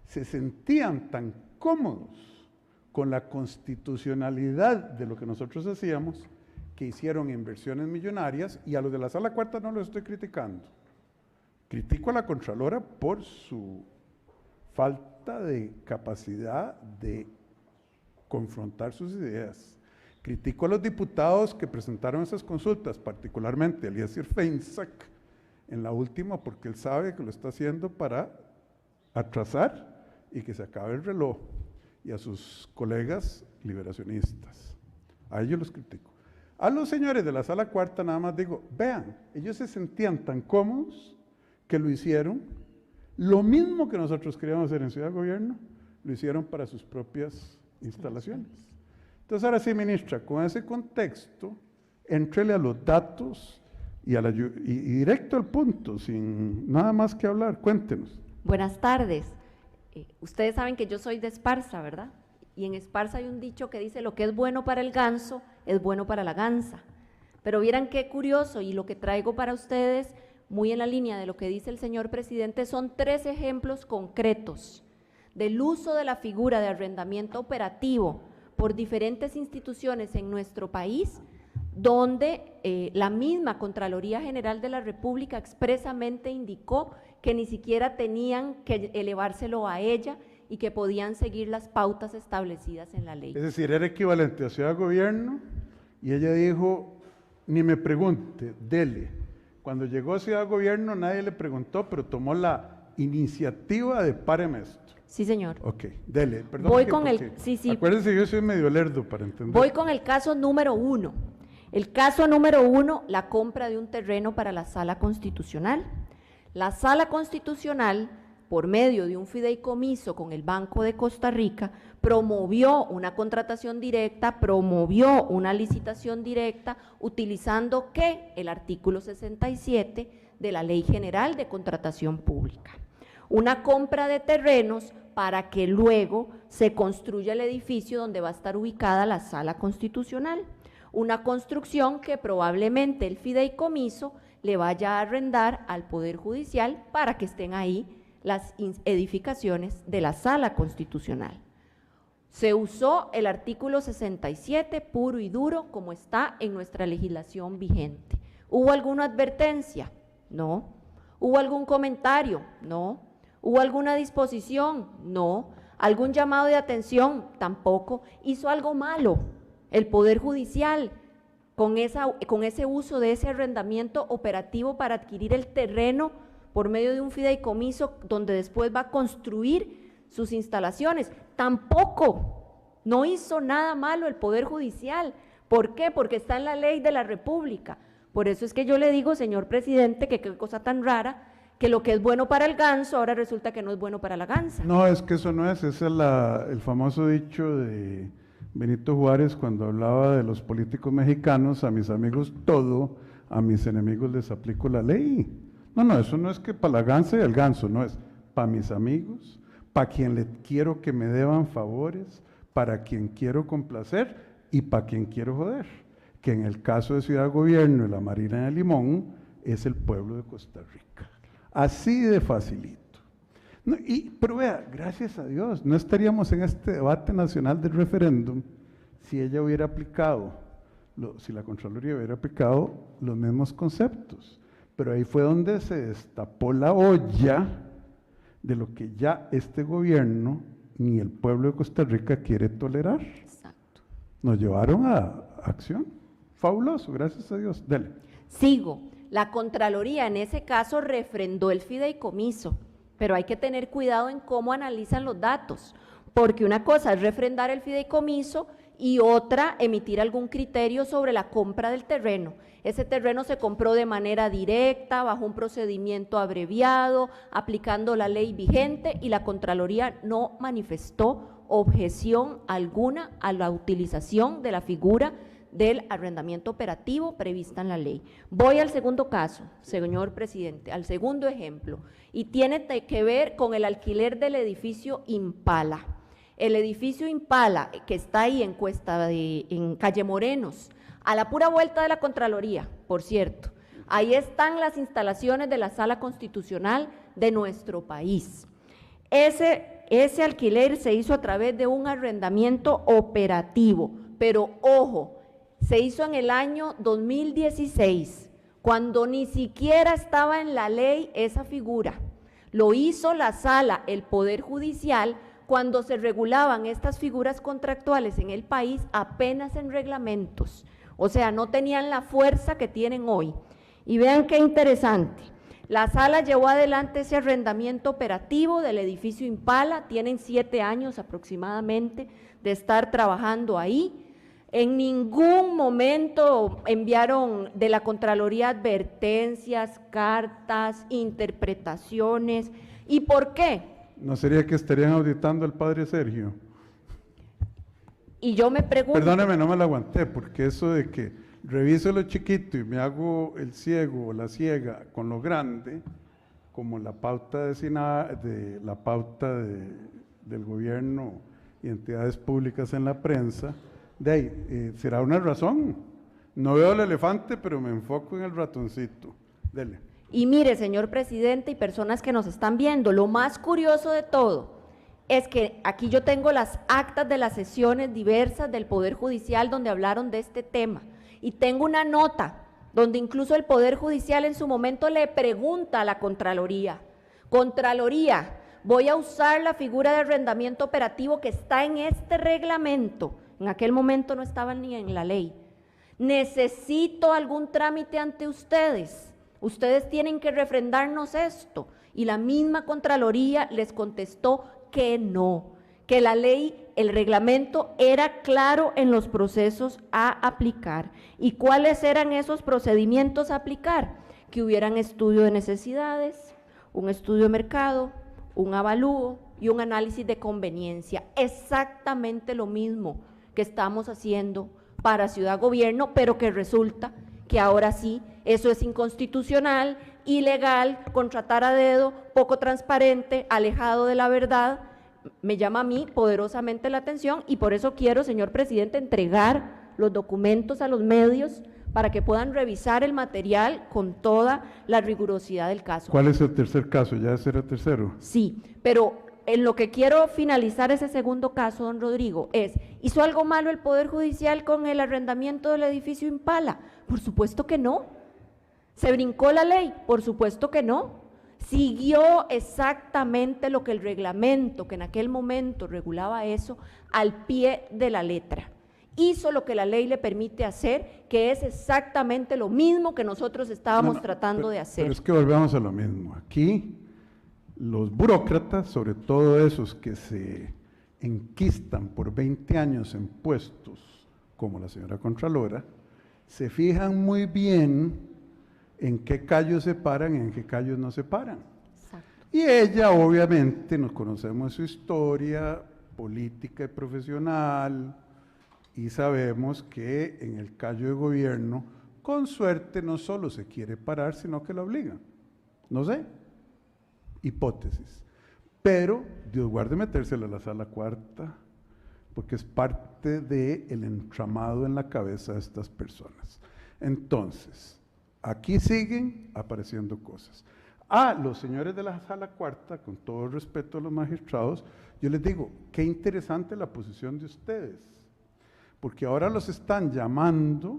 se sentían tan cómodos con la constitucionalidad de lo que nosotros hacíamos, que hicieron inversiones millonarias, y a los de la Sala Cuarta no los estoy criticando. Critico a la Contralora por su falta de capacidad de confrontar sus ideas. Critico a los diputados que presentaron esas consultas, particularmente a Eliezer Feinsack en la última, porque él sabe que lo está haciendo para atrasar y que se acabe el reloj, y a sus colegas liberacionistas. A ellos los critico. A los señores de la Sala Cuarta nada más digo, vean, ellos se sentían tan cómodos que lo hicieron. Lo mismo que nosotros queríamos hacer en Ciudad de Gobierno, lo hicieron para sus propias instalaciones. Entonces, ahora sí, ministra, con ese contexto, éntrele a los datos y directo al punto, sin nada más que hablar. Cuéntenos. Buenas tardes. Ustedes saben que yo soy de Esparza, ¿verdad? Y en Esparza hay un dicho que dice, lo que es bueno para el ganso, es bueno para la gansa. Pero vieran qué curioso, y lo que traigo para ustedes, muy en la línea de lo que dice el señor presidente, son 3 ejemplos concretos del uso de la figura de arrendamiento operativo por diferentes instituciones en nuestro país, donde la misma Contraloría General de la República expresamente indicó que ni siquiera tenían que elevárselo a ella y que podían seguir las pautas establecidas en la ley. Es decir, era equivalente a Ciudad de Gobierno, y ella dijo, ni me pregunte, dele. Cuando llegó a Ciudad de Gobierno nadie le preguntó, pero tomó la iniciativa de páreme esto. Sí, señor. Ok, dele. Perdón, voy con el, sí, sí. Acuérdense, yo soy medio lerdo para entender. Voy con el caso número 1. El caso número 1, la compra de un terreno para la Sala Constitucional. La Sala Constitucional, por medio de un fideicomiso con el Banco de Costa Rica, promovió una contratación directa, promovió una licitación directa, utilizando ¿qué? El artículo 67 de la Ley General de Contratación Pública. Una compra de terrenos para que luego se construya el edificio donde va a estar ubicada la Sala Constitucional. Una construcción que probablemente el fideicomiso le vaya a arrendar al Poder Judicial para que estén ahí las edificaciones de la Sala Constitucional. Se usó el artículo 67 puro y duro como está en nuestra legislación vigente. ¿Hubo alguna advertencia? No. ¿Hubo algún comentario? No. ¿Hubo alguna disposición? No. ¿Algún llamado de atención? Tampoco. ¿Hizo algo malo el Poder Judicial con ese uso de ese arrendamiento operativo para adquirir el terreno por medio de un fideicomiso donde después va a construir sus instalaciones? Tampoco, no hizo nada malo el Poder Judicial. ¿Por qué? Porque está en la ley de la República. Por eso es que yo le digo, señor presidente, que qué cosa tan rara, que lo que es bueno para el ganso ahora resulta que no es bueno para la gansa. No, es que eso no es, ese es el famoso dicho de Benito Juárez cuando hablaba de los políticos mexicanos: a mis amigos todo, a mis enemigos les aplico la ley. No, eso no es que para la gansa y el ganso, no, es para mis amigos, para quien le quiero que me deban favores, para quien quiero complacer y para quien quiero joder, que en el caso de Ciudad Gobierno y la Marina de Limón es el pueblo de Costa Rica. Así de facilito. No, pero vea, gracias a Dios, no estaríamos en este debate nacional del referéndum si ella hubiera aplicado, si la Contraloría hubiera aplicado los mismos conceptos. Pero ahí fue donde se destapó la olla de lo que ya este gobierno ni el pueblo de Costa Rica quiere tolerar. Exacto. Nos llevaron a acción. Fabuloso, gracias a Dios. Dele. Sigo. La Contraloría en ese caso refrendó el fideicomiso, pero hay que tener cuidado en cómo analizan los datos, porque una cosa es refrendar el fideicomiso y otra emitir algún criterio sobre la compra del terreno. Ese terreno se compró de manera directa, bajo un procedimiento abreviado, aplicando la ley vigente, y la Contraloría no manifestó objeción alguna a la utilización de la figura del arrendamiento operativo prevista en la ley. Voy al segundo caso, señor presidente, al segundo ejemplo, y tiene que ver con el alquiler del edificio Impala. El edificio Impala, que está ahí en Calle Morenos, a la pura vuelta de la Contraloría, por cierto. Ahí están las instalaciones de la Sala Constitucional de nuestro país. Ese alquiler se hizo a través de un arrendamiento operativo, pero ojo, se hizo en el año 2016, cuando ni siquiera estaba en la ley esa figura. Lo hizo la Sala, el Poder Judicial, cuando se regulaban estas figuras contractuales en el país apenas en reglamentos, o sea, no tenían la fuerza que tienen hoy. Y vean qué interesante, la Sala llevó adelante ese arrendamiento operativo del edificio Impala, tienen 7 años aproximadamente de estar trabajando ahí. En ningún momento enviaron de la Contraloría advertencias, cartas, interpretaciones. ¿Y por qué? ¿No sería que estarían auditando al padre Sergio? Y yo me pregunto… Perdóneme, no me la aguanté, porque eso de que reviso lo chiquito y me hago el ciego o la ciega con lo grande, como la pauta del gobierno y entidades públicas en la prensa, de ahí, será una razón. No veo el elefante, pero me enfoco en el ratoncito. Dele. Y mire, señor presidente y personas que nos están viendo, lo más curioso de todo es que aquí yo tengo las actas de las sesiones diversas del Poder Judicial donde hablaron de este tema, y tengo una nota donde incluso el Poder Judicial en su momento le pregunta a la Contraloría: Contraloría, voy a usar la figura de arrendamiento operativo que está en este reglamento. En aquel momento no estaban ni en la ley. Necesito algún trámite ante ustedes. Ustedes tienen que refrendarnos esto. Y la misma Contraloría les contestó que no, que la ley, el reglamento era claro en los procesos a aplicar. ¿Y cuáles eran esos procedimientos a aplicar? Que hubieran estudio de necesidades, un estudio de mercado, un avalúo y un análisis de conveniencia. Exactamente lo mismo que estamos haciendo para Ciudad Gobierno, pero que resulta que ahora sí, eso es inconstitucional, ilegal, contratar a dedo, poco transparente, alejado de la verdad. Me llama a mí poderosamente la atención, y por eso quiero, señor presidente, entregar los documentos a los medios para que puedan revisar el material con toda la rigurosidad del caso. ¿Cuál es el tercer caso? ¿Ya ese era el tercero? Sí, pero en lo que quiero finalizar ese segundo caso, don Rodrigo, es: ¿hizo algo malo el Poder Judicial con el arrendamiento del edificio Impala? Por supuesto que no. ¿Se brincó la ley? Por supuesto que no. Siguió exactamente lo que el reglamento, que en aquel momento regulaba eso, al pie de la letra. Hizo lo que la ley le permite hacer, que es exactamente lo mismo que nosotros estábamos tratando de hacer. Pero es que volvemos a lo mismo. Aquí los burócratas, sobre todo esos que se enquistan por 20 años en puestos, como la señora Contralora, se fijan muy bien en qué callos se paran y en qué callos no se paran. Y ella, obviamente, nos conocemos su historia política y profesional, y sabemos que en el callo de gobierno, con suerte, no solo se quiere parar, sino que la obligan. No sé, hipótesis. Pero Dios guarde metérsela a la sala cuarta, porque es parte del entramado en la cabeza de estas personas. Entonces, aquí siguen apareciendo cosas. Los señores de la sala cuarta, con todo el respeto a los magistrados, yo les digo, qué interesante la posición de ustedes, porque ahora los están llamando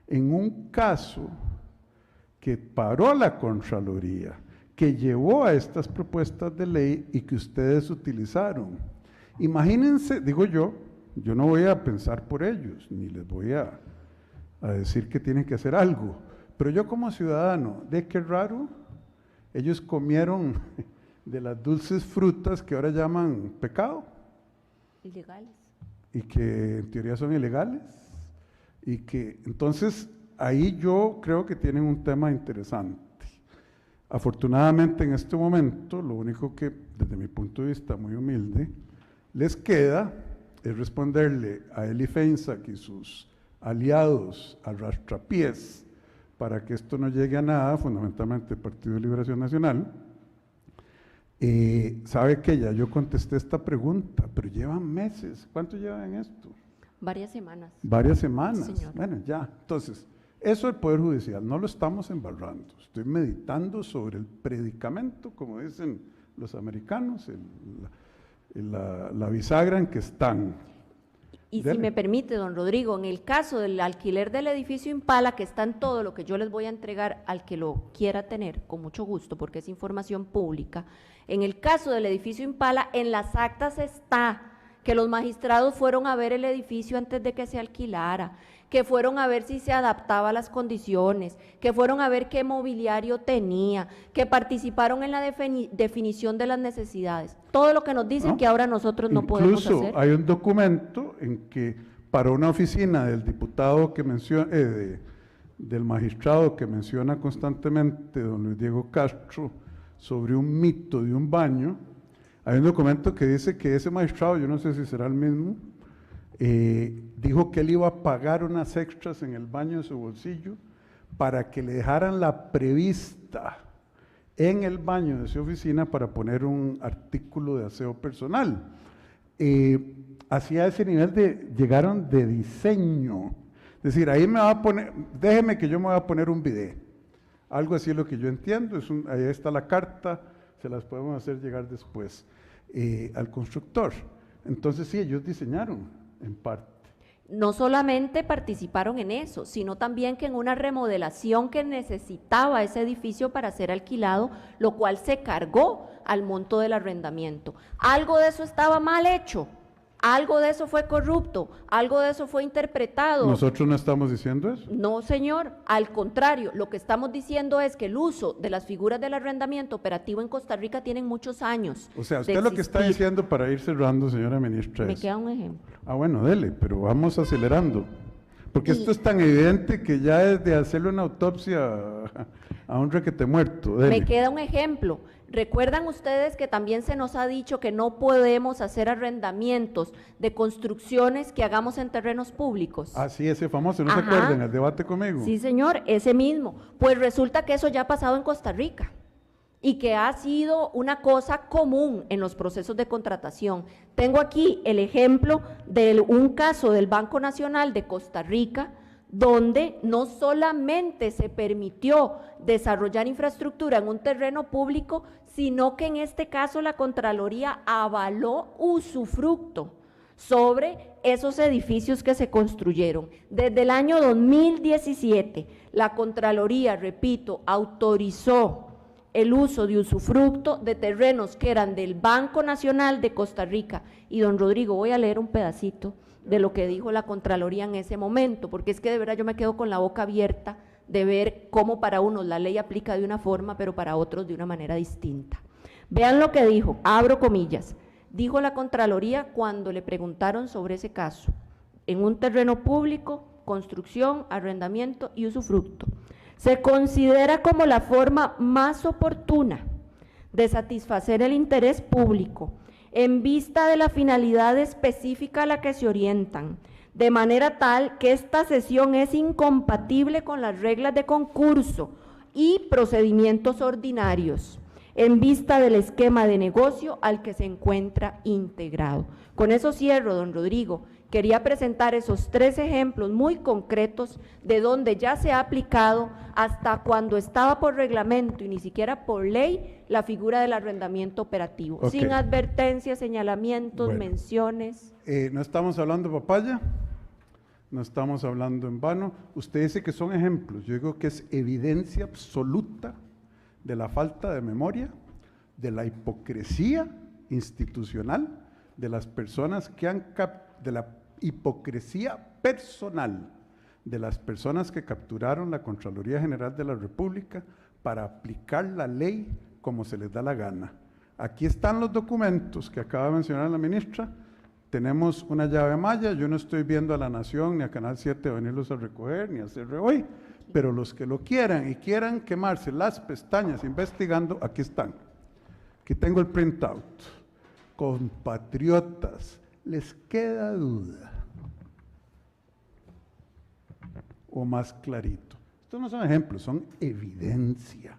en un caso que paró la Contraloría, que llevó a estas propuestas de ley y que ustedes utilizaron. Imagínense, digo yo no voy a pensar por ellos, ni les voy a decir que tienen que hacer algo, pero yo como ciudadano, ¿de qué raro? Ellos comieron de las dulces frutas que ahora llaman pecado. Ilegales. Y que en teoría son ilegales. Y que entonces ahí yo creo que tienen un tema interesante. Afortunadamente en este momento, lo único que desde mi punto de vista muy humilde, les queda es responderle a Eli Feinsack y sus aliados a rastrapiés para que esto no llegue a nada, fundamentalmente el Partido de Liberación Nacional. Sabe que ya yo contesté esta pregunta, pero llevan meses. ¿Cuánto llevan en esto? Varias semanas. Varias semanas. Señor. Bueno, ya. Entonces, eso del Poder Judicial, no lo estamos embarrando. Estoy meditando sobre el predicamento, como dicen los americanos, la bisagra en que están. Y si me permite, don Rodrigo, en el caso del alquiler del edificio Impala, que está en todo lo que yo les voy a entregar al que lo quiera tener, con mucho gusto, porque es información pública, en el caso del edificio Impala, en las actas está que los magistrados fueron a ver el edificio antes de que se alquilara, que fueron a ver si se adaptaba a las condiciones, que fueron a ver qué mobiliario tenía, que participaron en la definición de las necesidades. Todo lo que nos dicen que ahora nosotros no podemos hacer. Incluso hay un documento en que para una oficina del diputado que menciona, del magistrado que menciona constantemente don Luis Diego Castro sobre un mito de un baño, hay un documento que dice que ese magistrado, yo no sé si será el mismo, dijo que él iba a pagar unas extras en el baño de su bolsillo para que le dejaran la prevista en el baño de su oficina para poner un artículo de aseo personal. Hacia ese nivel llegaron de diseño. Es decir, ahí me va a poner, déjeme que yo me voy a poner un bidet. Algo así es lo que yo entiendo, ahí está la carta, se las podemos hacer llegar después al constructor. Entonces sí, ellos diseñaron en parte. No solamente participaron en eso, sino también que en una remodelación que necesitaba ese edificio para ser alquilado, lo cual se cargó al monto del arrendamiento. Algo de eso estaba mal hecho, algo de eso fue corrupto, algo de eso fue interpretado. ¿Nosotros no estamos diciendo eso? No, señor, al contrario, lo que estamos diciendo es que el uso de las figuras del arrendamiento operativo en Costa Rica tienen muchos años. O sea, usted lo que está diciendo, para ir cerrando, señora ministra, me queda un ejemplo. Bueno, dele, pero vamos acelerando. Porque esto es tan evidente que ya es de hacerle una autopsia a un requete muerto. Dele. Me queda un ejemplo. ¿Recuerdan ustedes que también se nos ha dicho que no podemos hacer arrendamientos de construcciones que hagamos en terrenos públicos? Sí, ese famoso, ¿no se acuerdan? El debate conmigo. Sí, señor, ese mismo. Pues resulta que eso ya ha pasado en Costa Rica y que ha sido una cosa común en los procesos de contratación. Tengo aquí el ejemplo de un caso del Banco Nacional de Costa Rica, donde no solamente se permitió desarrollar infraestructura en un terreno público, sino que en este caso la Contraloría avaló usufructo sobre esos edificios que se construyeron. Desde el año 2017, la Contraloría, repito, autorizó el uso de usufructo de terrenos que eran del Banco Nacional de Costa Rica. Y don Rodrigo, voy a leer un pedacito de lo que dijo la Contraloría en ese momento, porque es que de verdad yo me quedo con la boca abierta de ver cómo para unos la ley aplica de una forma, pero para otros de una manera distinta. Vean lo que dijo, abro comillas, dijo la Contraloría cuando le preguntaron sobre ese caso, en un terreno público, construcción, arrendamiento y usufructo. Se considera como la forma más oportuna de satisfacer el interés público en vista de la finalidad específica a la que se orientan, de manera tal que esta cesión es incompatible con las reglas de concurso y procedimientos ordinarios, en vista del esquema de negocio al que se encuentra integrado. Con eso cierro, don Rodrigo. Quería presentar esos 3 ejemplos muy concretos de donde ya se ha aplicado hasta cuando estaba por reglamento y ni siquiera por ley la figura del arrendamiento operativo, sin advertencias, señalamientos, menciones. No estamos hablando de papaya, no estamos hablando en vano. Usted dice que son ejemplos, yo digo que es evidencia absoluta de la falta de memoria, de la hipocresía institucional, de las personas que han de la hipocresía personal de las personas que capturaron la Contraloría General de la República para aplicar la ley como se les da la gana. Aquí están los documentos que acaba de mencionar la ministra. Tenemos una llave maya, yo no estoy viendo a La Nación ni a Canal 7 venirlos a recoger, ni a CR Hoy, pero los que lo quieran y quieran quemarse las pestañas investigando, aquí están. Aquí tengo el printout. Compatriotas, ¿les queda duda? O más clarito. Estos no son ejemplos, son evidencia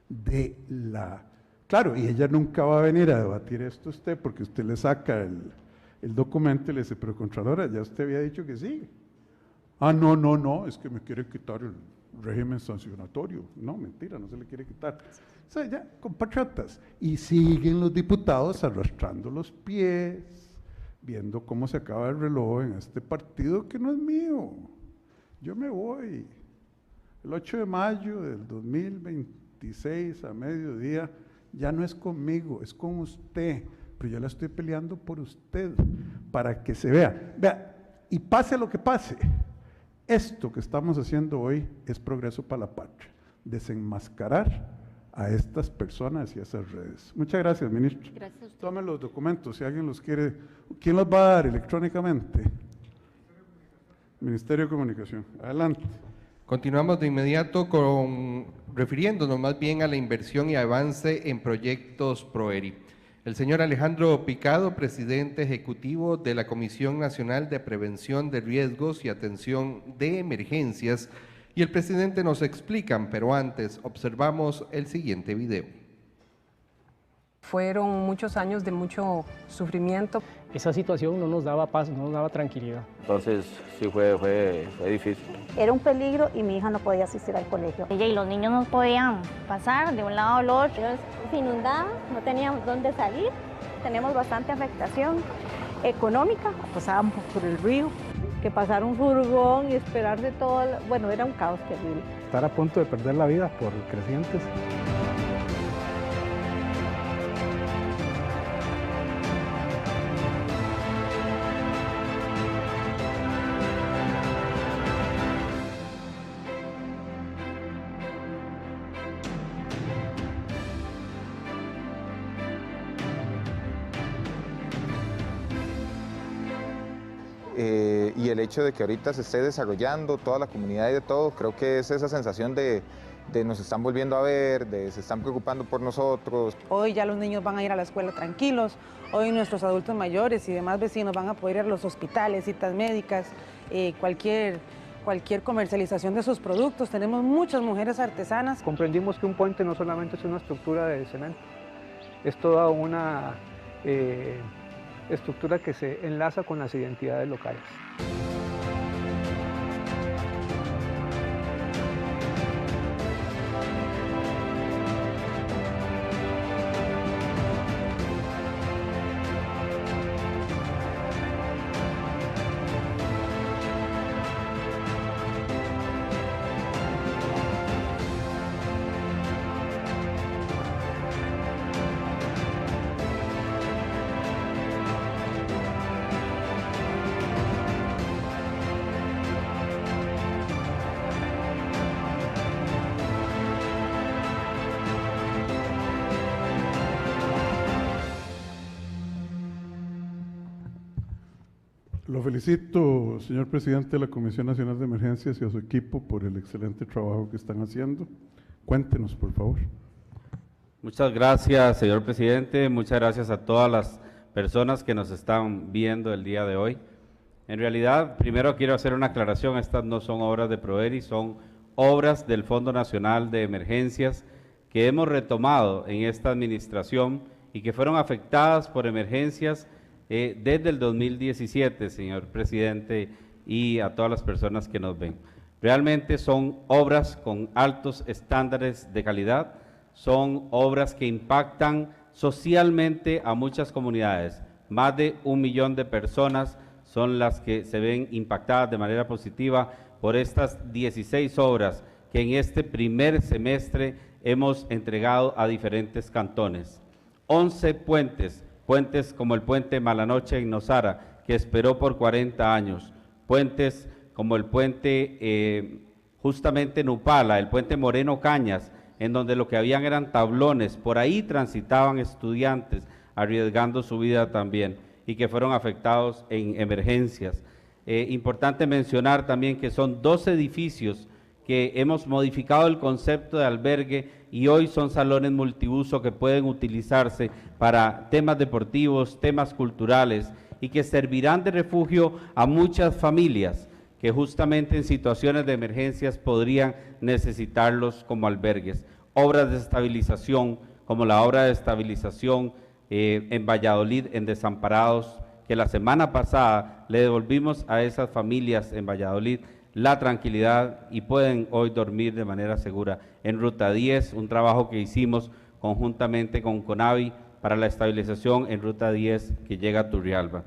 de la... Claro, y ella nunca va a venir a debatir esto a usted porque usted le saca el documento y le dice, pero Contralora, ya usted había dicho que sí. Ah, no, es que me quiere quitar el régimen sancionatorio. No, mentira, no se le quiere quitar. O sea, ya, compatriotas. Y siguen los diputados arrastrando los pies, viendo cómo se acaba el reloj en este partido que no es mío. Yo me voy. El 8 de mayo del 2026 a mediodía ya no es conmigo, es con usted. Pero yo la estoy peleando por usted, para que se vea. Vea, y pase lo que pase, esto que estamos haciendo hoy es progreso para la patria. Desenmascarar a estas personas y a esas redes. Muchas gracias, ministro. Gracias a usted. Tomen los documentos, si alguien los quiere. ¿Quién los va a dar electrónicamente? Ministerio de Comunicación. Adelante. Continuamos de inmediato refiriéndonos más bien a la inversión y avance en proyectos PROERI. El señor Alejandro Picado, presidente ejecutivo de la Comisión Nacional de Prevención de Riesgos y Atención de Emergencias, y el presidente nos explican, pero antes observamos el siguiente video. Fueron muchos años de mucho sufrimiento. Esa situación no nos daba paz, no nos daba tranquilidad. Entonces sí fue difícil. Era un peligro y mi hija no podía asistir al colegio. Ella y los niños no podían pasar de un lado al otro. Se inundaba, no teníamos dónde salir. Tenemos bastante afectación económica. Pasábamos por el río, que pasara un furgón y esperar de todo. Bueno, era un caos terrible. Estar a punto de perder la vida por crecientes. Y el hecho de que ahorita se esté desarrollando toda la comunidad y de todo, creo que es esa sensación de nos están volviendo a ver, de se están preocupando por nosotros. Hoy ya los niños van a ir a la escuela tranquilos, hoy nuestros adultos mayores y demás vecinos van a poder ir a los hospitales, citas médicas, cualquier comercialización de sus productos. Tenemos muchas mujeres artesanas. Comprendimos que un puente no solamente es una estructura de cemento, es toda una estructura que se enlaza con las identidades locales. Lo felicito, señor presidente de la Comisión Nacional de Emergencias y a su equipo por el excelente trabajo que están haciendo. Cuéntenos, por favor. Muchas gracias, señor presidente. Muchas gracias a todas las personas que nos están viendo el día de hoy. En realidad, primero quiero hacer una aclaración. Estas no son obras de Proveri, son obras del Fondo Nacional de Emergencias que hemos retomado en esta administración y que fueron afectadas por emergencias desde el 2017, señor presidente, y a todas las personas que nos ven. Realmente son obras con altos estándares de calidad, son obras que impactan socialmente a muchas comunidades. Más de 1 millón de personas son las que se ven impactadas de manera positiva por estas 16 obras que en este primer semestre hemos entregado a diferentes cantones. 11 puentes como el puente Malanoche en Nosara, que esperó por 40 años, puentes como el puente justamente en Upala, el puente Moreno Cañas, en donde lo que habían eran tablones, por ahí transitaban estudiantes arriesgando su vida también y que fueron afectados en emergencias. Importante mencionar también que son 2 edificios que hemos modificado el concepto de albergue y hoy son salones multiuso que pueden utilizarse para temas deportivos, temas culturales y que servirán de refugio a muchas familias que justamente en situaciones de emergencias podrían necesitarlos como albergues. Obras de estabilización, como la obra de estabilización en Valladolid, en Desamparados, que la semana pasada le devolvimos a esas familias en Valladolid la tranquilidad y pueden hoy dormir de manera segura. En Ruta 10, un trabajo que hicimos conjuntamente con CONAVI para la estabilización en Ruta 10 que llega a Turrialba.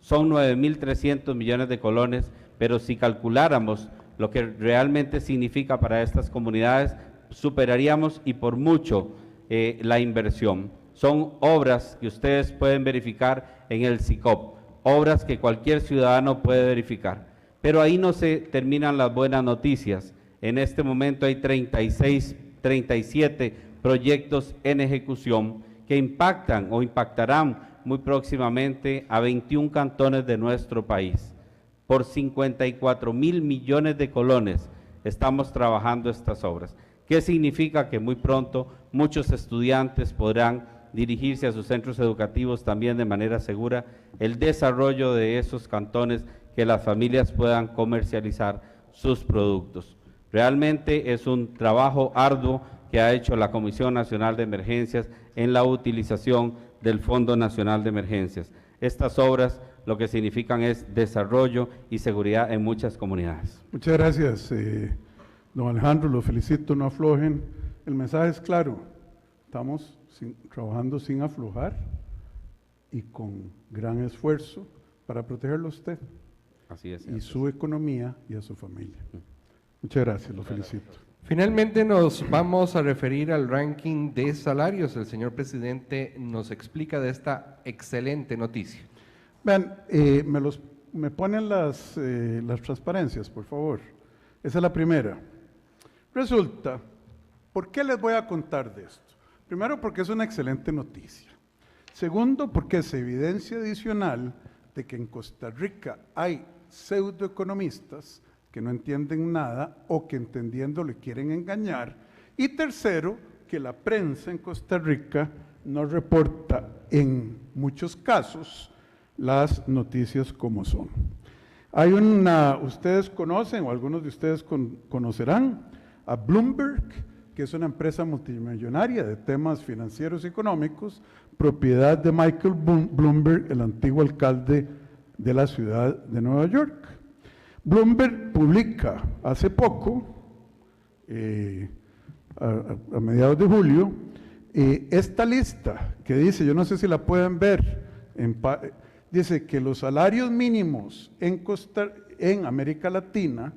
Son 9.300 millones de colones, pero si calculáramos lo que realmente significa para estas comunidades, superaríamos y por mucho la inversión. Son obras que ustedes pueden verificar en el SICOP, obras que cualquier ciudadano puede verificar. Pero ahí no se terminan las buenas noticias. En este momento hay 37 proyectos en ejecución que impactan o impactarán muy próximamente a 21 cantones de nuestro país. Por 54.000 millones de colones estamos trabajando estas obras. ¿Qué significa? Que muy pronto muchos estudiantes podrán dirigirse a sus centros educativos también de manera segura, el desarrollo de esos cantones, que las familias puedan comercializar sus productos. Realmente es un trabajo arduo que ha hecho la Comisión Nacional de Emergencias en la utilización del Fondo Nacional de Emergencias. Estas obras lo que significan es desarrollo y seguridad en muchas comunidades. Muchas gracias, don Alejandro, lo felicito, no aflojen. El mensaje es claro, estamos trabajando sin aflojar y con gran esfuerzo para protegerlo a usted. Así es. Y su economía y a su familia. Muchas gracias, lo felicito. Finalmente nos vamos a referir al ranking de salarios. El señor presidente nos explica de esta excelente noticia. Vean, me ponen las transparencias, por favor. Esa es la primera. Resulta, ¿por qué les voy a contar de esto? Primero, porque es una excelente noticia. Segundo, porque es evidencia adicional de que en Costa Rica hay pseudoeconomistas que no entienden nada o que entendiendo le quieren engañar. Y tercero, que la prensa en Costa Rica no reporta en muchos casos las noticias como son. Hay ustedes conocen o algunos de ustedes conocerán a Bloomberg, que es una empresa multimillonaria de temas financieros y económicos, propiedad de Michael Bloomberg, el antiguo alcalde de la ciudad de Nueva York. Bloomberg publica hace poco, a mediados de julio, esta lista que dice, yo no sé si la pueden ver, dice que los salarios mínimos en América Latina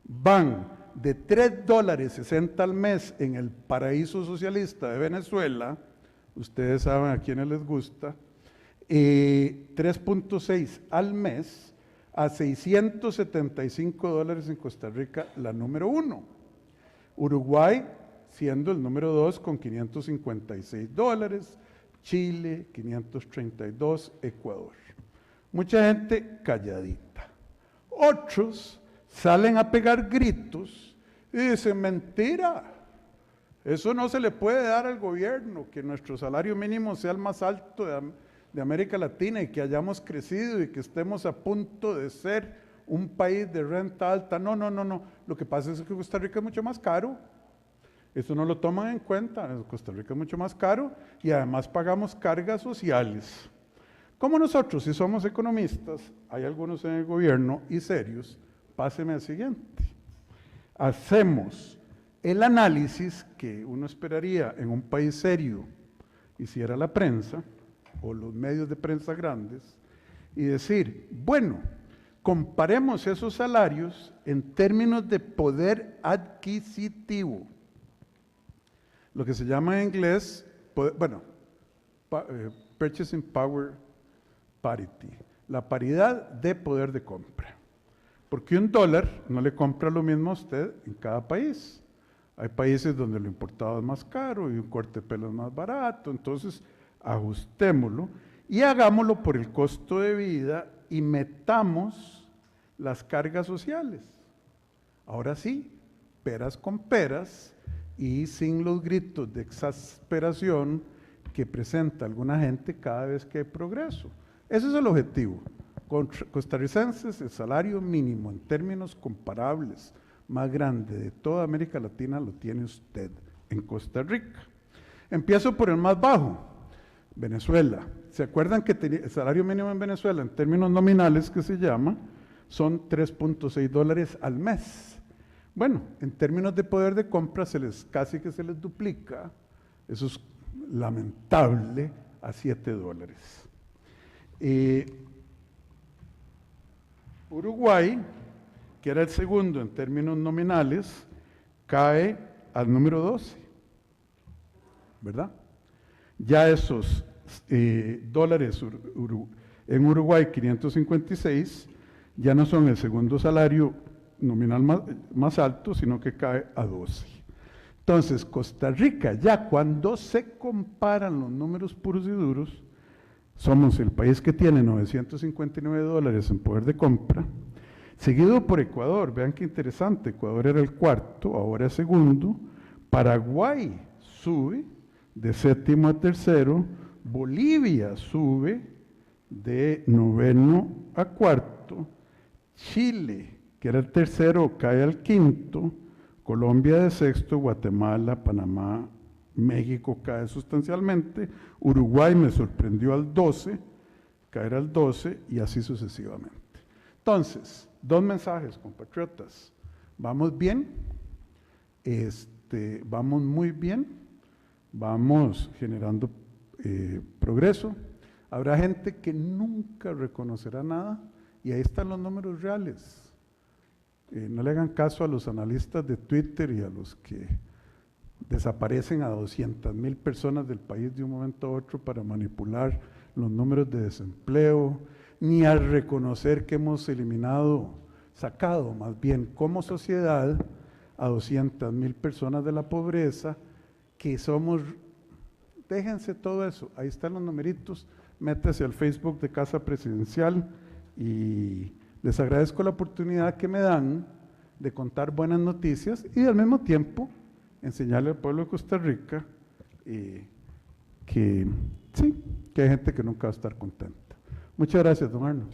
van de $3.60 al mes en el paraíso socialista de Venezuela, ustedes saben a quienes les gusta, 3.6 al mes a $675 en Costa Rica, la número 1. Uruguay siendo el número 2 con $556, Chile 532, Ecuador. Mucha gente calladita. Otros salen a pegar gritos y dicen, mentira, Eso no se le puede dar al gobierno, que nuestro salario mínimo sea el más alto de América Latina y que hayamos crecido y que estemos a punto de ser un país de renta alta. No. Lo que pasa es que Costa Rica es mucho más caro. Eso no lo toman en cuenta. Costa Rica es mucho más caro y además pagamos cargas sociales. Como nosotros, si somos economistas, hay algunos en el gobierno y serios, páseme al siguiente. Hacemos el análisis que uno esperaría en un país serio hiciera la prensa o los medios de prensa grandes y decir, bueno, comparemos esos salarios en términos de poder adquisitivo, lo que se llama en inglés, Purchasing Power Parity, la paridad de poder de compra, porque $1 no le compra lo mismo a usted en cada país. Hay países donde lo importado es más caro y un corte de pelo es más barato, entonces ajustémoslo y hagámoslo por el costo de vida y metamos las cargas sociales. Ahora sí, peras con peras y sin los gritos de exasperación que presenta alguna gente cada vez que hay progreso. Ese es el objetivo. Costarricenses, el salario mínimo en términos comparables más grande de toda América Latina lo tiene usted en Costa Rica. Empiezo por el más bajo, Venezuela. ¿Se acuerdan que el salario mínimo en Venezuela, en términos nominales que se llama, son $3.6 al mes? Bueno, en términos de poder de compra casi que se les duplica, eso es lamentable, a $7. Uruguay, que era el segundo en términos nominales, cae al número 12, ¿verdad? Ya esos dólares en Uruguay, 556, ya no son el segundo salario nominal más alto, sino que cae a 12. Entonces, Costa Rica, ya cuando se comparan los números puros y duros, somos el país que tiene $959 en poder de compra, seguido por Ecuador. Vean qué interesante, Ecuador era el cuarto, ahora es segundo. Paraguay sube de séptimo a tercero, Bolivia sube de noveno a cuarto, Chile, que era el tercero, cae al quinto, Colombia de sexto, Guatemala, Panamá, México cae sustancialmente, Uruguay me sorprendió al 12, caer al 12 y así sucesivamente. Entonces, dos mensajes, compatriotas. Vamos bien, vamos muy bien, vamos generando progreso. Habrá gente que nunca reconocerá nada y ahí están los números reales. No le hagan caso a los analistas de Twitter y a los que desaparecen a 200,000 personas del país de un momento a otro para manipular los números de desempleo, ni a reconocer que hemos sacado más bien como sociedad a 200,000 personas de la pobreza, que somos, déjense todo eso, ahí están los numeritos, métase al Facebook de Casa Presidencial y les agradezco la oportunidad que me dan de contar buenas noticias y al mismo tiempo enseñarle al pueblo de Costa Rica que sí, que hay gente que nunca va a estar contenta. Muchas gracias, don Arno.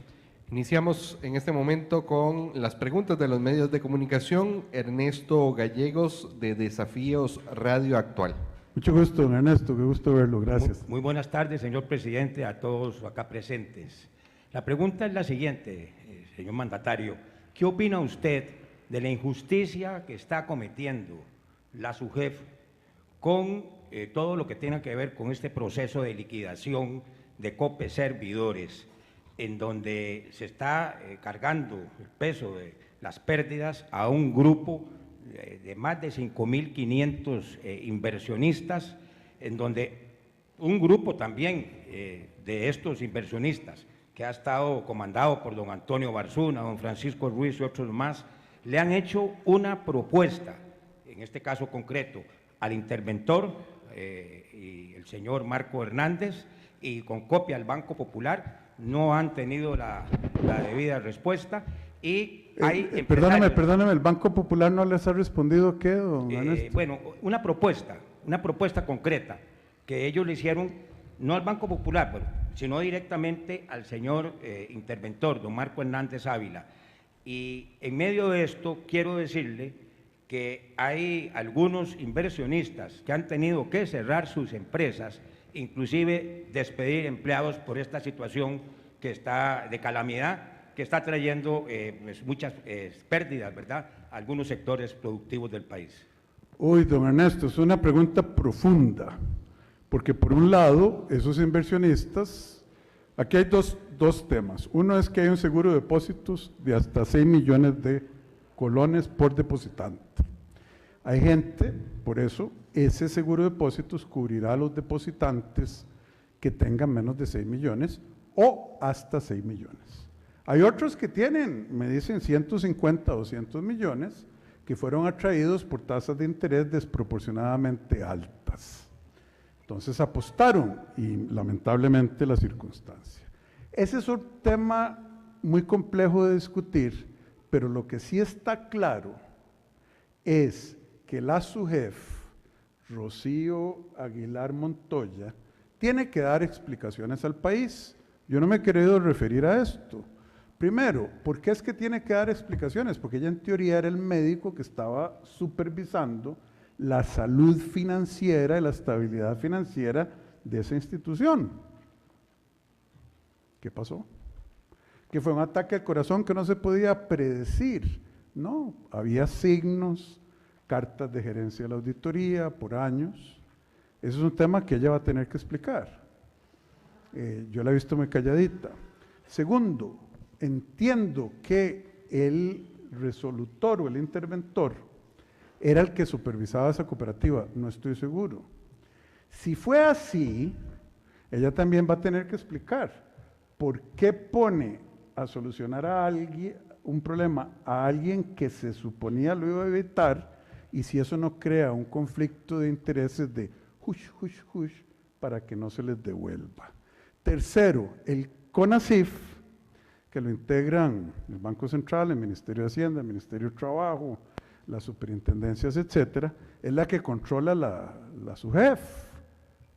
Iniciamos en este momento con las preguntas de los medios de comunicación. Ernesto Gallegos, de Desafíos Radio Actual. Mucho gusto, don Ernesto, qué gusto verlo, gracias. Muy buenas tardes, señor presidente, a todos acá presentes. La pregunta es la siguiente, señor mandatario. ¿Qué opina usted de la injusticia que está cometiendo la SUGEF con todo lo que tenga que ver con este proceso de liquidación de COPE servidores, en donde se está cargando el peso de las pérdidas a un grupo de más de 5.500 inversionistas, en donde un grupo también de estos inversionistas, que ha estado comandado por don Antonio Barzuna, don Francisco Ruiz y otros más, le han hecho una propuesta, en este caso concreto, al interventor y el señor Marco Hernández, y con copia al Banco Popular, no han tenido la debida respuesta, Y hay perdóname, empresarios. ¿el Banco Popular no les ha respondido qué, don Ernesto? Bueno, una propuesta concreta que ellos le hicieron, no al Banco Popular, sino directamente al señor interventor, don Marco Hernández Ávila. Y en medio de esto quiero decirle que hay algunos inversionistas que han tenido que cerrar sus empresas, inclusive despedir empleados por esta situación que está de calamidad, que está trayendo pues muchas pérdidas, ¿verdad?, a algunos sectores productivos del país. Uy, don Ernesto, es una pregunta profunda, porque por un lado, esos inversionistas, aquí hay dos temas. Uno es que hay un seguro de depósitos de hasta 6 millones de colones por depositante. Hay gente, por eso, ese seguro de depósitos cubrirá a los depositantes que tengan menos de 6 millones o hasta 6 millones. Hay otros que tienen, me dicen, 150, 200 millones, que fueron atraídos por tasas de interés desproporcionadamente altas. Entonces apostaron y lamentablemente la circunstancia. Ese es un tema muy complejo de discutir, pero lo que sí está claro es que la SUGEF, Rocío Aguilar Montoya, tiene que dar explicaciones al país. Yo no me he querido referir a esto. Primero, ¿por qué es que tiene que dar explicaciones? Porque ella en teoría era el médico que estaba supervisando la salud financiera y la estabilidad financiera de esa institución. ¿Qué pasó? Que fue un ataque al corazón que no se podía predecir. No, había signos, cartas de gerencia de la auditoría por años. Eso es un tema que ella va a tener que explicar. Yo la he visto muy calladita. Segundo, entiendo que el resolutor o el interventor era el que supervisaba esa cooperativa, no estoy seguro. Si fue así, ella también va a tener que explicar por qué pone a solucionar a alguien un problema a alguien que se suponía lo iba a evitar, y si eso no crea un conflicto de intereses de hush, hush, hush, para que no se les devuelva. Tercero, el CONACYF, que lo integran el Banco Central, el Ministerio de Hacienda, el Ministerio de Trabajo, las superintendencias, etcétera, es la que controla la SUGEF.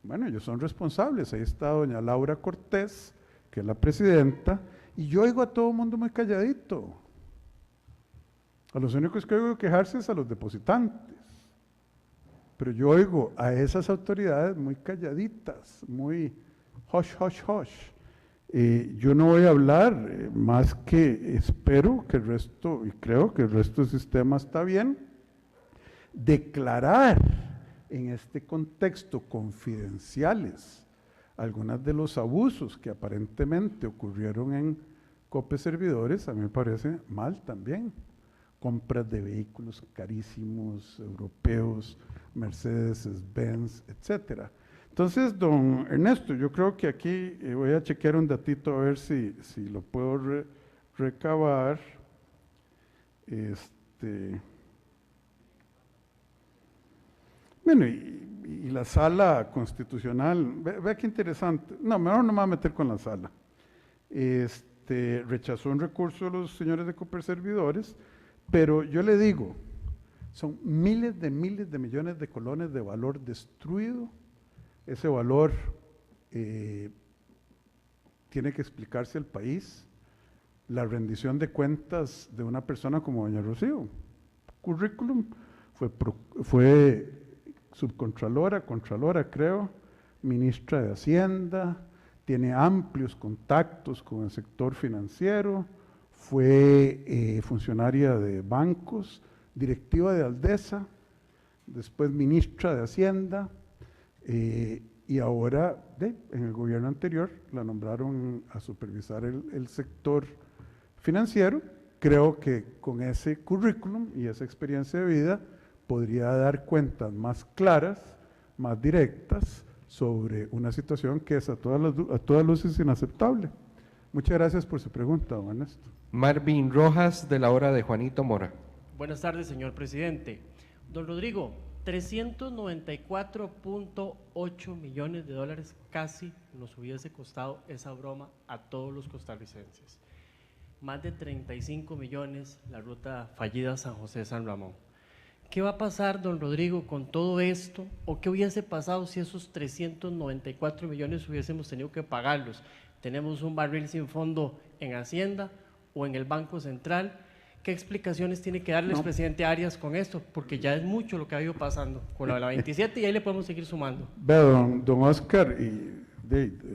Bueno, ellos son responsables. Ahí está doña Laura Cortés, que es la presidenta, y yo oigo a todo el mundo muy calladito. A los únicos que oigo quejarse es a los depositantes. Pero yo oigo a esas autoridades muy calladitas, muy hush, hush, hush. Yo no voy a hablar más que espero que el resto, y creo que el resto del sistema está bien, declarar en este contexto confidenciales algunos de los abusos que aparentemente ocurrieron en COPE Servidores, a mí me parece mal también. Compras de vehículos carísimos, europeos, Mercedes, Benz, etcétera. Entonces, don Ernesto, yo creo que aquí voy a chequear un datito a ver si lo puedo recabar. Bueno, y la sala constitucional, vea qué interesante. No, mejor no me voy a meter con la sala. Rechazó un recurso de los señores de Coperservidores, pero yo le digo, son miles de millones de colones de valor destruido. Ese valor tiene que explicarse al país. La rendición de cuentas de una persona como doña Rocío, currículum, fue subcontralora, contralora creo, ministra de Hacienda, tiene amplios contactos con el sector financiero, fue funcionaria de bancos, directiva de Aldesa, después ministra de Hacienda, y ahora en el gobierno anterior la nombraron a supervisar el sector financiero. Creo que con ese currículum y esa experiencia de vida podría dar cuentas más claras, más directas sobre una situación que es a todas luces inaceptable. Muchas gracias por su pregunta, don Ernesto. Marvin Rojas, de la hora de Juanito Mora. Buenas tardes, señor presidente. Don Rodrigo, 394.8 millones de dólares casi nos hubiese costado esa broma a todos los costarricenses. más de 35 millones la ruta fallida San José-San Ramón. ¿Qué va a pasar, don Rodrigo, con todo esto? ¿O qué hubiese pasado si esos 394 millones hubiésemos tenido que pagarlos? Tenemos un barril sin fondo en Hacienda o en el Banco Central. ¿Qué explicaciones tiene que darles, presidente Arias, con esto? Porque ya es mucho lo que ha ido pasando con la 27 y ahí le podemos seguir sumando. Vea, don Oscar,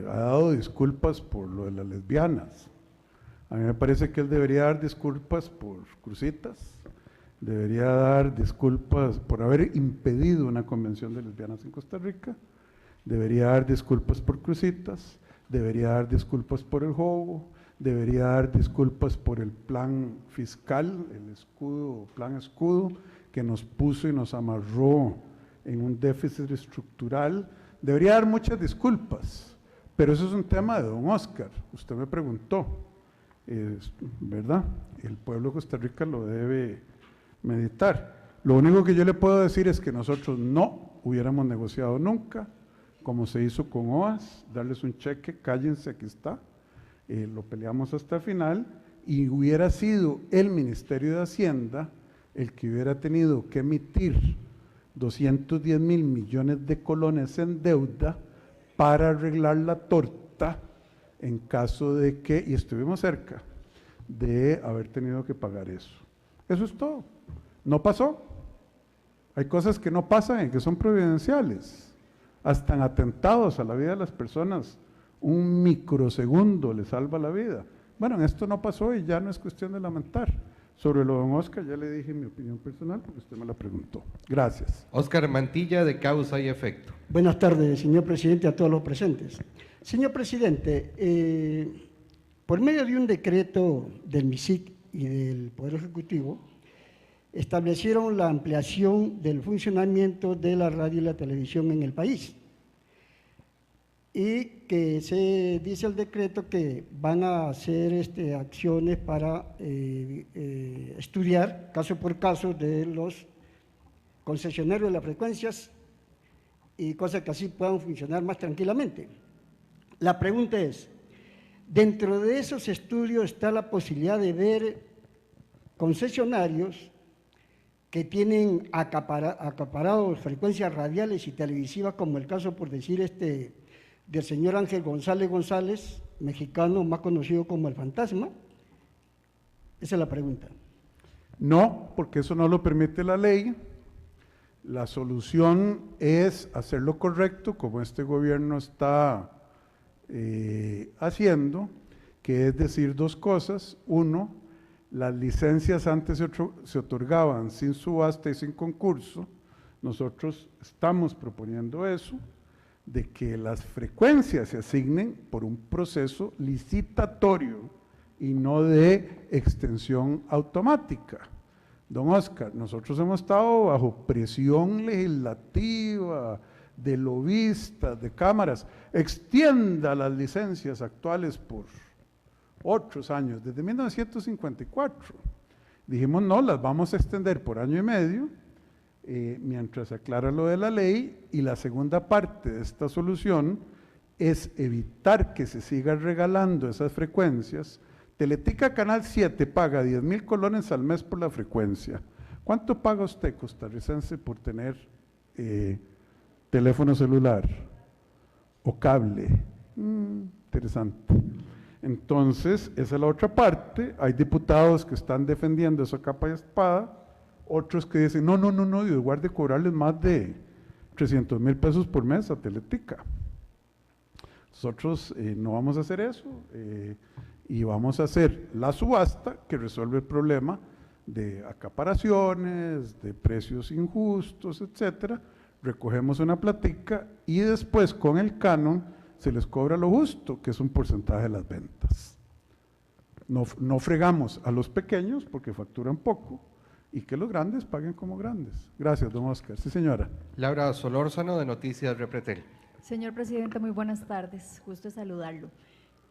ha dado disculpas por lo de las lesbianas. A mí me parece que él debería dar disculpas por Cruzitas, debería dar disculpas por haber impedido una convención de lesbianas en Costa Rica, debería dar disculpas por Cruzitas, debería dar disculpas por el Jobo, debería dar disculpas por el plan fiscal, el plan escudo, que nos puso y nos amarró en un déficit estructural. Debería dar muchas disculpas, pero eso es un tema de don Oscar. Usted me preguntó, ¿verdad? El pueblo de Costa Rica lo debe meditar. Lo único que yo le puedo decir es que nosotros no hubiéramos negociado nunca, como se hizo con OAS, darles un cheque, cállense, aquí está, lo peleamos hasta el final, y hubiera sido el Ministerio de Hacienda el que hubiera tenido que emitir 210 mil millones de colones en deuda para arreglar la torta en caso de que, y estuvimos cerca de haber tenido que pagar eso. Eso es todo. No pasó. Hay cosas que no pasan y que son providenciales. Hasta en atentados a la vida de las personas, un microsegundo le salva la vida. Bueno, en esto no pasó y ya no es cuestión de lamentar. Sobre lo de don Oscar ya le dije mi opinión personal porque usted me la preguntó. Gracias. Oscar Mantilla, de Causa y Efecto. Buenas tardes, señor presidente, a todos los presentes. Señor presidente, por medio de un decreto del MISIC y del Poder Ejecutivo, establecieron la ampliación del funcionamiento de la radio y la televisión en el país. Y que se dice el decreto que van a hacer acciones para estudiar caso por caso de los concesionarios de las frecuencias y cosas que así puedan funcionar más tranquilamente. La pregunta es, dentro de esos estudios está la posibilidad de ver concesionarios que tienen acaparados frecuencias radiales y televisivas, como el caso, por decir, del señor Ángel González, mexicano más conocido como el Fantasma. Esa es la pregunta. No, porque eso no lo permite la ley. La solución es hacer lo correcto, como este gobierno está haciendo, que es decir dos cosas. Uno, las licencias antes se otorgaban sin subasta y sin concurso. Nosotros estamos proponiendo eso, de que las frecuencias se asignen por un proceso licitatorio y no de extensión automática. Don Oscar, nosotros hemos estado bajo presión legislativa, de lobistas, de cámaras. Extienda las licencias actuales por otros años, desde 1954. Dijimos, no, las vamos a extender por año y medio, mientras se aclara lo de la ley, y la segunda parte de esta solución es evitar que se siga regalando esas frecuencias. Teletica Canal 7 paga 10,000 colones al mes por la frecuencia. ¿Cuánto paga usted, costarricense, por tener teléfono celular o cable? Interesante. Entonces, esa es la otra parte. Hay diputados que están defendiendo eso a capa y espada, otros que dicen, no, Dios guarde cobrarles más de 300,000 pesos por mes a Teletica. Nosotros no vamos a hacer eso, y vamos a hacer la subasta que resuelve el problema de acaparaciones, de precios injustos, etcétera. Recogemos una platica y después con el canon se les cobra lo justo, que es un porcentaje de las ventas. No fregamos a los pequeños porque facturan poco, y que los grandes paguen como grandes. Gracias, don Oscar. Sí, señora. Laura Solórzano, de Noticias Repretel. Señor presidente, muy buenas tardes. Gusto saludarlo.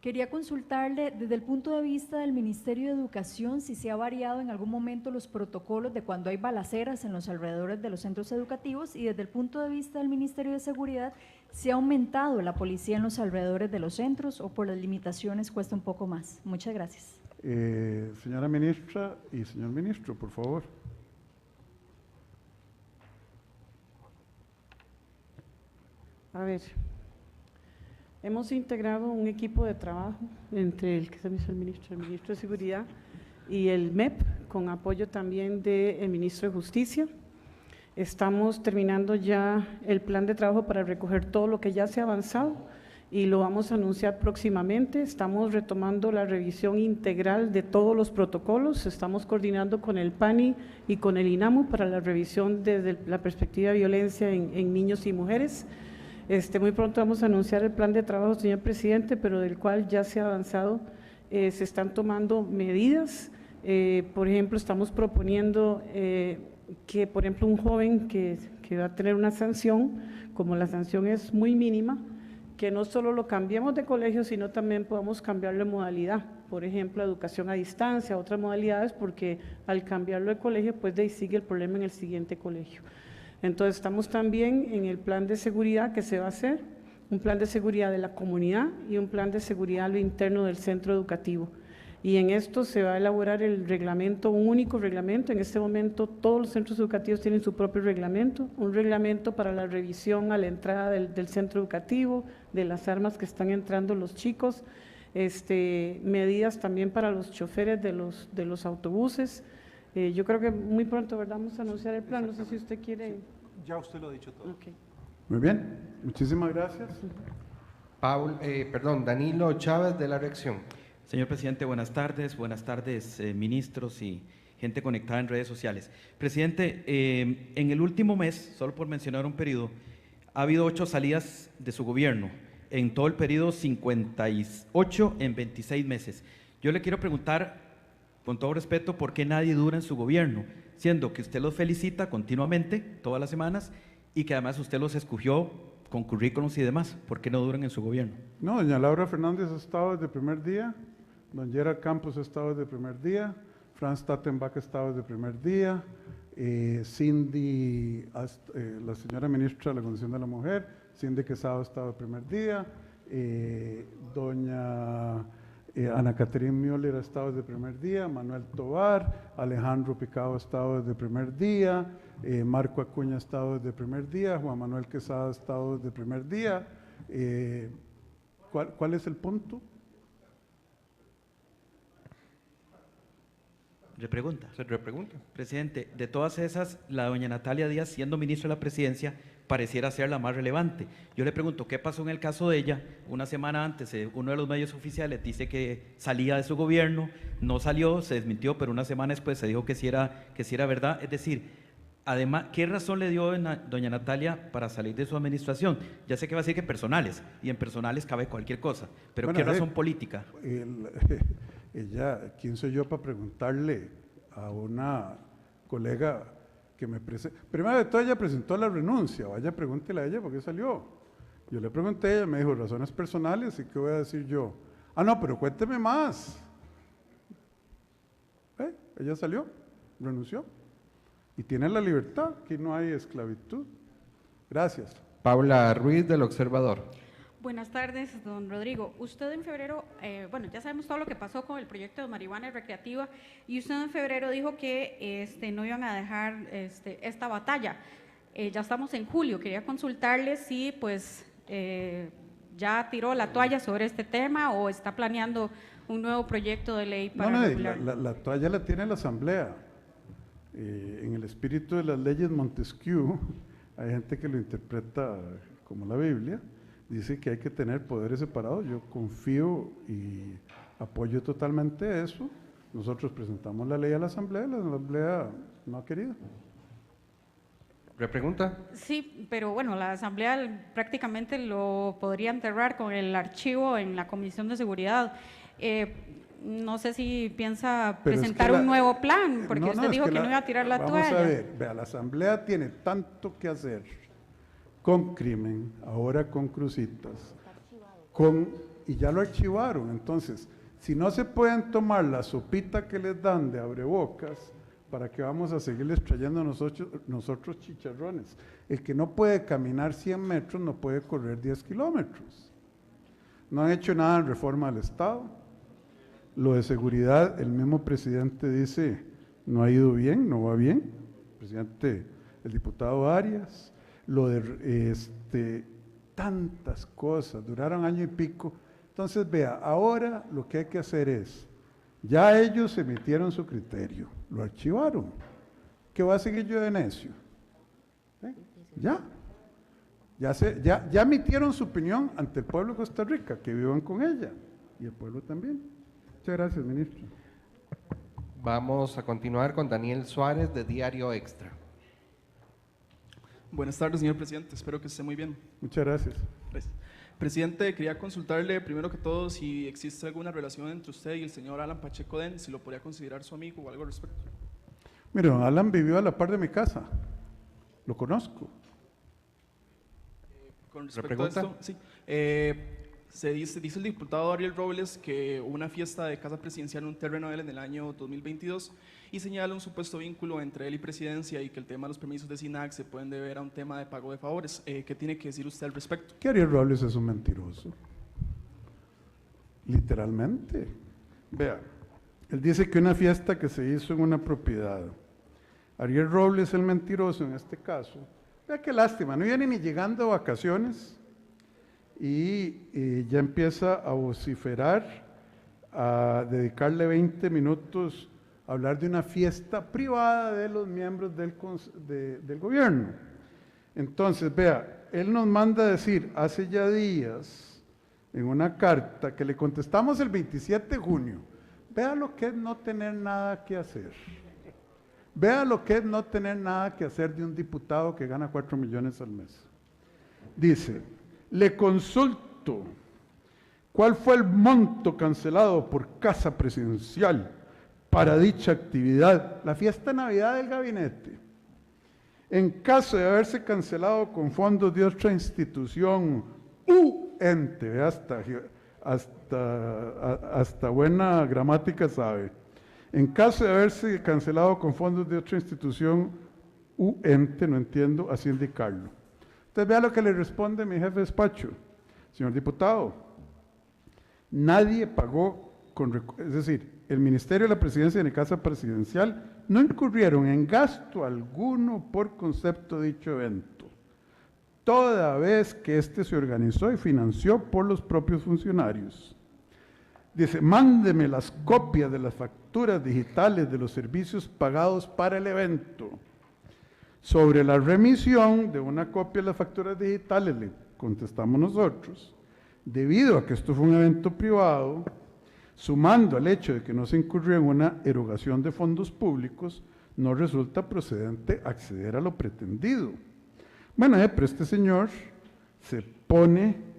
Quería consultarle desde el punto de vista del Ministerio de Educación si se ha variado en algún momento los protocolos de cuando hay balaceras en los alrededores de los centros educativos, y desde el punto de vista del Ministerio de Seguridad si ha aumentado la policía en los alrededores de los centros, o por las limitaciones cuesta un poco más. Muchas gracias. Señora ministra y señor ministro, por favor. A ver, hemos integrado un equipo de trabajo entre el ministro de Seguridad y el MEP, con apoyo también del ministro de Justicia. Estamos terminando ya el plan de trabajo para recoger todo lo que ya se ha avanzado y lo vamos a anunciar próximamente. Estamos retomando la revisión integral de todos los protocolos, estamos coordinando con el PANI y con el INAMU para la revisión desde la perspectiva de violencia en niños y mujeres. Muy pronto vamos a anunciar el plan de trabajo, señor presidente, pero del cual ya se ha avanzado. Se están tomando medidas. Por ejemplo, estamos proponiendo que, por ejemplo, un joven que va a tener una sanción, como la sanción es muy mínima, que no solo lo cambiemos de colegio, sino también podamos cambiarlo de modalidad. Por ejemplo, educación a distancia, otras modalidades, porque al cambiarlo de colegio, pues de ahí sigue el problema en el siguiente colegio. Entonces, estamos también en el plan de seguridad que se va a hacer, un plan de seguridad de la comunidad y un plan de seguridad a lo interno del centro educativo. Y en esto se va a elaborar el reglamento, un único reglamento. En este momento todos los centros educativos tienen su propio reglamento, un reglamento para la revisión a la entrada del centro educativo, de las armas que están entrando los chicos, medidas también para los choferes de los autobuses. Yo creo que muy pronto, ¿verdad?, vamos a anunciar el plan. No sé si usted quiere… Ya usted lo ha dicho todo. Okay. Muy bien, muchísimas gracias. Danilo Chávez, de La Reacción. Señor presidente, buenas tardes ministros y gente conectada en redes sociales. Presidente, en el último mes, solo por mencionar un periodo, ha habido 8 salidas de su gobierno, en todo el periodo 58 en 26 meses. Yo le quiero preguntar, con todo respeto, ¿por qué nadie dura en su gobierno? Siendo que usted los felicita continuamente, todas las semanas, y que además usted los escogió con currículums y demás. ¿Por qué no duran en su gobierno? No, doña Laura Fernández ha estado desde el primer día, don Gerard Campos ha estado desde el primer día, Franz Tattenbach ha estado desde el primer día, Cindy, la señora ministra de la Condición de la Mujer, Cindy Quesado ha estado desde el primer día, doña Ana Caterine Müller ha estado desde el primer día, Manuel Tovar, Alejandro Picado ha estado desde el primer día, Marco Acuña ha estado desde el primer día, Juan Manuel Quesada ha estado desde el primer día. ¿Cuál es el punto? Repregunta. Se repregunta. Presidente, de todas esas, la doña Natalia Díaz, siendo ministra de la Presidencia, pareciera ser la más relevante. Yo le pregunto, ¿qué pasó en el caso de ella? Una semana antes, uno de los medios oficiales dice que salía de su gobierno, no salió, se desmintió, pero una semana después se dijo que sí era verdad. Es decir, además, ¿qué razón le dio doña Natalia para salir de su administración? Ya sé que va a decir que personales, y en personales cabe cualquier cosa, pero bueno, ¿qué razón política? Ella, ¿quién soy yo para preguntarle a una colega que me presente? Primero de todo, ella presentó la renuncia, vaya, pregúntele a ella por qué salió. Yo le pregunté a ella, me dijo razones personales, ¿y qué voy a decir yo? Ah, no, pero cuénteme más. Ella salió, renunció. Y tiene la libertad, aquí no hay esclavitud. Gracias. Paula Ruiz, del Observador. Buenas tardes, don Rodrigo. Usted en febrero, ya sabemos todo lo que pasó con el proyecto de marihuana recreativa, y usted en febrero dijo que no iban a dejar esta batalla. Ya estamos en julio, quería consultarle si pues ya tiró la toalla sobre este tema o está planeando un nuevo proyecto de ley para regularlo. La toalla la tiene la Asamblea. En el espíritu de las leyes Montesquieu, hay gente que lo interpreta como la Biblia, dice que hay que tener poderes separados. Yo confío y apoyo totalmente eso. Nosotros presentamos la ley a la Asamblea no ha querido. ¿Repregunta? Sí, pero bueno, la Asamblea prácticamente lo podría enterrar con el archivo en la Comisión de Seguridad. No sé si piensa presentar un nuevo plan, porque usted dijo que no iba a tirar la toalla. Vamos a ver, vea, la Asamblea tiene tanto que hacer con crimen, ahora con crucitas, y ya lo archivaron. Entonces, si no se pueden tomar la sopita que les dan de abrebocas, ¿para qué vamos a seguirles trayendo nosotros chicharrones? El que no puede caminar 100 metros no puede correr 10 kilómetros. No han hecho nada en reforma del Estado. Lo de seguridad, el mismo presidente dice, no ha ido bien, no va bien. Presidente, el diputado Arias, lo de tantas cosas, duraron año y pico. Entonces, vea, ahora lo que hay que hacer es, ya ellos emitieron su criterio, lo archivaron. ¿Qué va a seguir yo de necio? Ya emitieron su opinión ante el pueblo de Costa Rica, que vivan con ella, y el pueblo también. Muchas gracias, ministro. Vamos a continuar con Daniel Suárez, de Diario Extra. Buenas tardes, señor presidente. Espero que esté muy bien. Muchas gracias. Gracias. Presidente, quería consultarle primero que todo si existe alguna relación entre usted y el señor Alan Pacheco Den, si lo podría considerar su amigo o algo al respecto. Mire, don Alan vivió a la par de mi casa. Lo conozco. Con respecto a esto, sí. Dice el diputado Ariel Robles que hubo una fiesta de casa presidencial en un terreno de él en el año 2022 y señala un supuesto vínculo entre él y presidencia y que el tema de los permisos de SINAC se pueden deber a un tema de pago de favores. ¿Qué tiene que decir usted al respecto? Que Ariel Robles es un mentiroso. Literalmente. Vea, él dice que una fiesta que se hizo en una propiedad. Ariel Robles es el mentiroso en este caso. Vea qué lástima, no viene ni llegando a vacaciones y ya empieza a vociferar, a dedicarle 20 minutos a hablar de una fiesta privada de los miembros del gobierno. Entonces, vea, él nos manda a decir hace ya días en una carta que le contestamos el 27 de junio, vea lo que es no tener nada que hacer. Vea lo que es no tener nada que hacer de un diputado que gana 4 millones al mes. Dice, le consulto cuál fue el monto cancelado por Casa Presidencial para dicha actividad, la fiesta de Navidad del gabinete. En caso de haberse cancelado con fondos de otra institución u ente, hasta buena gramática sabe. En caso de haberse cancelado con fondos de otra institución u ente, no entiendo, así indicarlo. Entonces vea lo que le responde mi jefe de despacho. Señor diputado, nadie pagó, es decir, el Ministerio de la Presidencia y la Casa Presidencial no incurrieron en gasto alguno por concepto de dicho evento, toda vez que éste se organizó y financió por los propios funcionarios. Dice, mándeme las copias de las facturas digitales de los servicios pagados para el evento. Sobre la remisión de una copia de las facturas digitales, le contestamos nosotros, debido a que esto fue un evento privado, sumando al hecho de que no se incurrió en una erogación de fondos públicos, no resulta procedente acceder a lo pretendido. Bueno, pero este señor se pone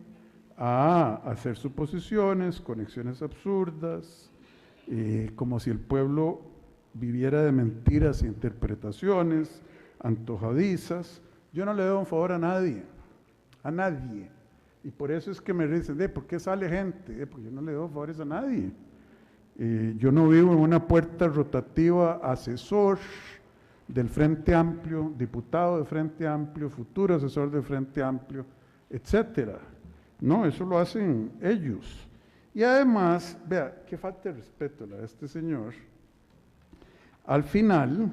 a hacer suposiciones, conexiones absurdas, como si el pueblo viviera de mentiras e interpretaciones antojadizas. Yo no le doy un favor a nadie, y por eso es que me dicen, ¿por qué sale gente? Porque yo no le doy favores a nadie. Yo no vivo en una puerta rotativa, asesor del Frente Amplio, diputado de Frente Amplio, futuro asesor del Frente Amplio, etcétera. No, eso lo hacen ellos. Y además, vea, qué falta de respeto la de este señor. Al final,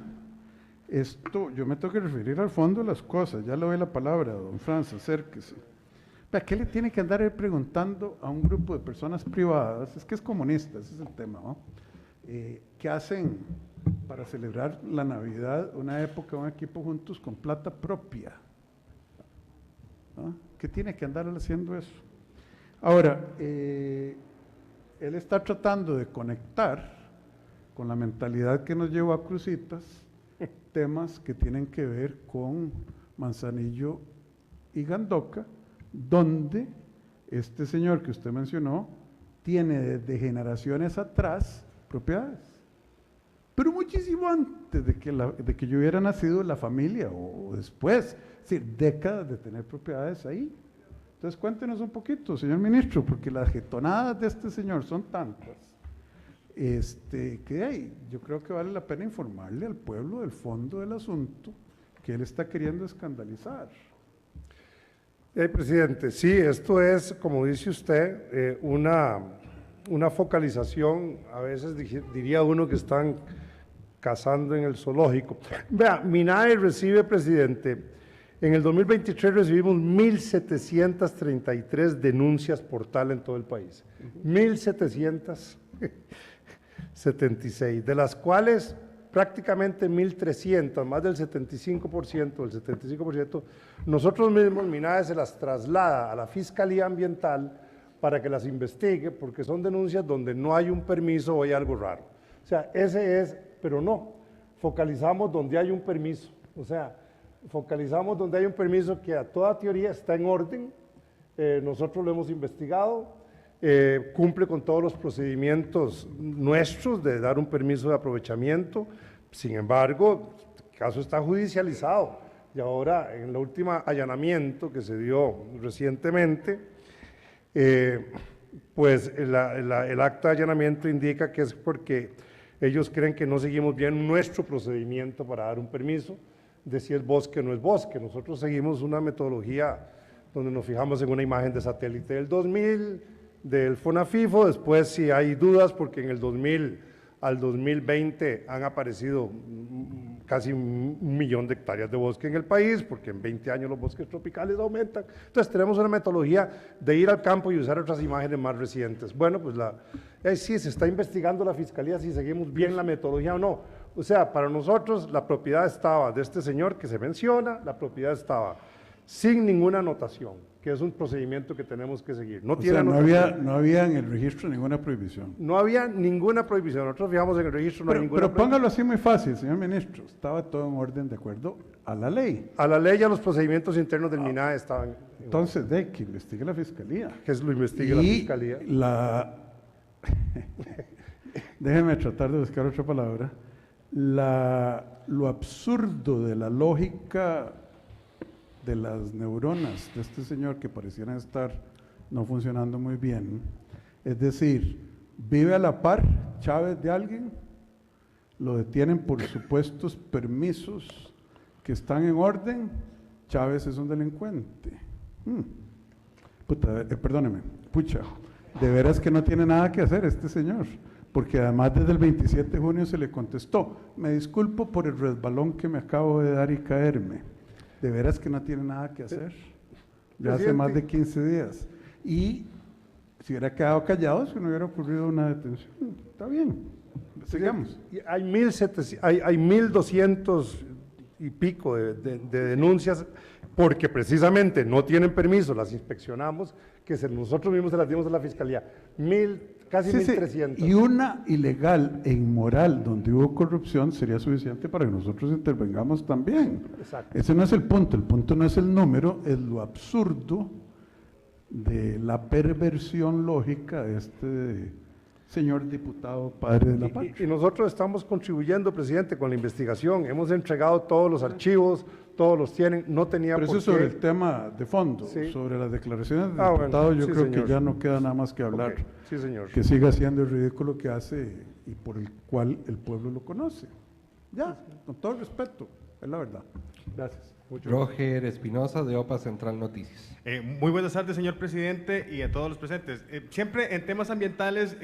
yo me tengo que referir al fondo de las cosas, ya le doy la palabra, don Franz, acérquese. Vea, ¿qué le tiene que andar preguntando a un grupo de personas privadas? Es que es comunista, ese es el tema, ¿no? ¿Qué hacen para celebrar la Navidad, una época, un equipo juntos con plata propia? ¿Ah? ¿Qué tiene que andar haciendo eso? Ahora, él está tratando de conectar con la mentalidad que nos llevó a Cruzitas temas que tienen que ver con Manzanillo y Gandoca, donde este señor que usted mencionó tiene desde generaciones atrás propiedades, pero muchísimo antes de que yo hubiera nacido en la familia o después, es decir, décadas de tener propiedades ahí. Entonces cuéntenos un poquito, señor ministro, porque las jetonadas de este señor son tantas, que yo creo que vale la pena informarle al pueblo del fondo del asunto que él está queriendo escandalizar. Presidente, sí, esto es, como dice usted, una focalización, a veces diría uno que están cazando en el zoológico. Vea, MINAE recibe, presidente, en el 2023 recibimos 1.733 denuncias por tal en todo el país. 1.776, de las cuales prácticamente 1.300, más del 75%, nosotros mismos, MINAE, se las traslada a la Fiscalía Ambiental para que las investigue, porque son denuncias donde no hay un permiso o hay algo raro. O sea, ese es, pero no, focalizamos donde hay un permiso, o sea, focalizamos donde hay un permiso que a toda teoría está en orden, nosotros lo hemos investigado, cumple con todos los procedimientos nuestros de dar un permiso de aprovechamiento. Sin embargo, el caso está judicializado y ahora en el último allanamiento que se dio recientemente, pues el acta de allanamiento indica que es porque ellos creen que no seguimos bien nuestro procedimiento para dar un permiso de si es bosque o no es bosque. Nosotros seguimos una metodología donde nos fijamos en una imagen de satélite del 2000, del FONAFIFO, después si hay dudas, porque en el 2000 al 2020 han aparecido casi 1 millón de hectáreas de bosque en el país, porque en 20 años los bosques tropicales aumentan. Entonces tenemos una metodología de ir al campo y usar otras imágenes más recientes. Bueno, pues sí, se está investigando la Fiscalía si seguimos bien la metodología o no. O sea, para nosotros la propiedad estaba de este señor que se menciona, la propiedad estaba sin ninguna anotación, que es un procedimiento que tenemos que seguir. No había en el registro ninguna prohibición. No había ninguna prohibición. Nosotros fijamos en el registro, no hay ninguna prohibición. Pero póngalo así muy fácil, señor ministro. Estaba todo en orden de acuerdo a la ley. A la ley y a los procedimientos internos del MINAE estaban. Entonces, que investigue la Fiscalía. Que lo investigue la Fiscalía. Déjeme tratar de buscar otra palabra. Lo absurdo de la lógica de las neuronas de este señor, que parecieran estar no funcionando muy bien, es decir, vive a la par Chávez de alguien, lo detienen por supuestos permisos que están en orden, Chávez es un delincuente. Perdóneme, de veras que no tiene nada que hacer este señor, porque además desde el 27 de junio se le contestó, me disculpo por el resbalón que me acabo de dar y caerme. De veras que no tiene nada que hacer, ya hace más de 15 días. Y si hubiera quedado callado, si no hubiera ocurrido una detención, está bien, sigamos. Hay 1.200 y pico de denuncias, porque precisamente no tienen permiso, las inspeccionamos, que nosotros mismos se las dimos a la Fiscalía, casi 1.300. Y una ilegal e inmoral donde hubo corrupción sería suficiente para que nosotros intervengamos también. Exacto. Ese no es el punto no es el número, es lo absurdo de la perversión lógica de este señor diputado, padre de la patria. Y nosotros estamos contribuyendo, presidente, con la investigación, hemos entregado todos los archivos, todos los tienen, no tenía por qué. Pero eso sobre el tema de fondo, sobre las declaraciones del diputado, yo creo que ya no queda nada más que hablar. Okay. Sí, señor. Que siga haciendo el ridículo que hace y por el cual el pueblo lo conoce. Ya, con todo el respeto, es la verdad. Gracias. Roger Espinosa, de OPA Central Noticias. Muy buenas tardes, señor presidente, y a todos los presentes. Siempre en temas ambientales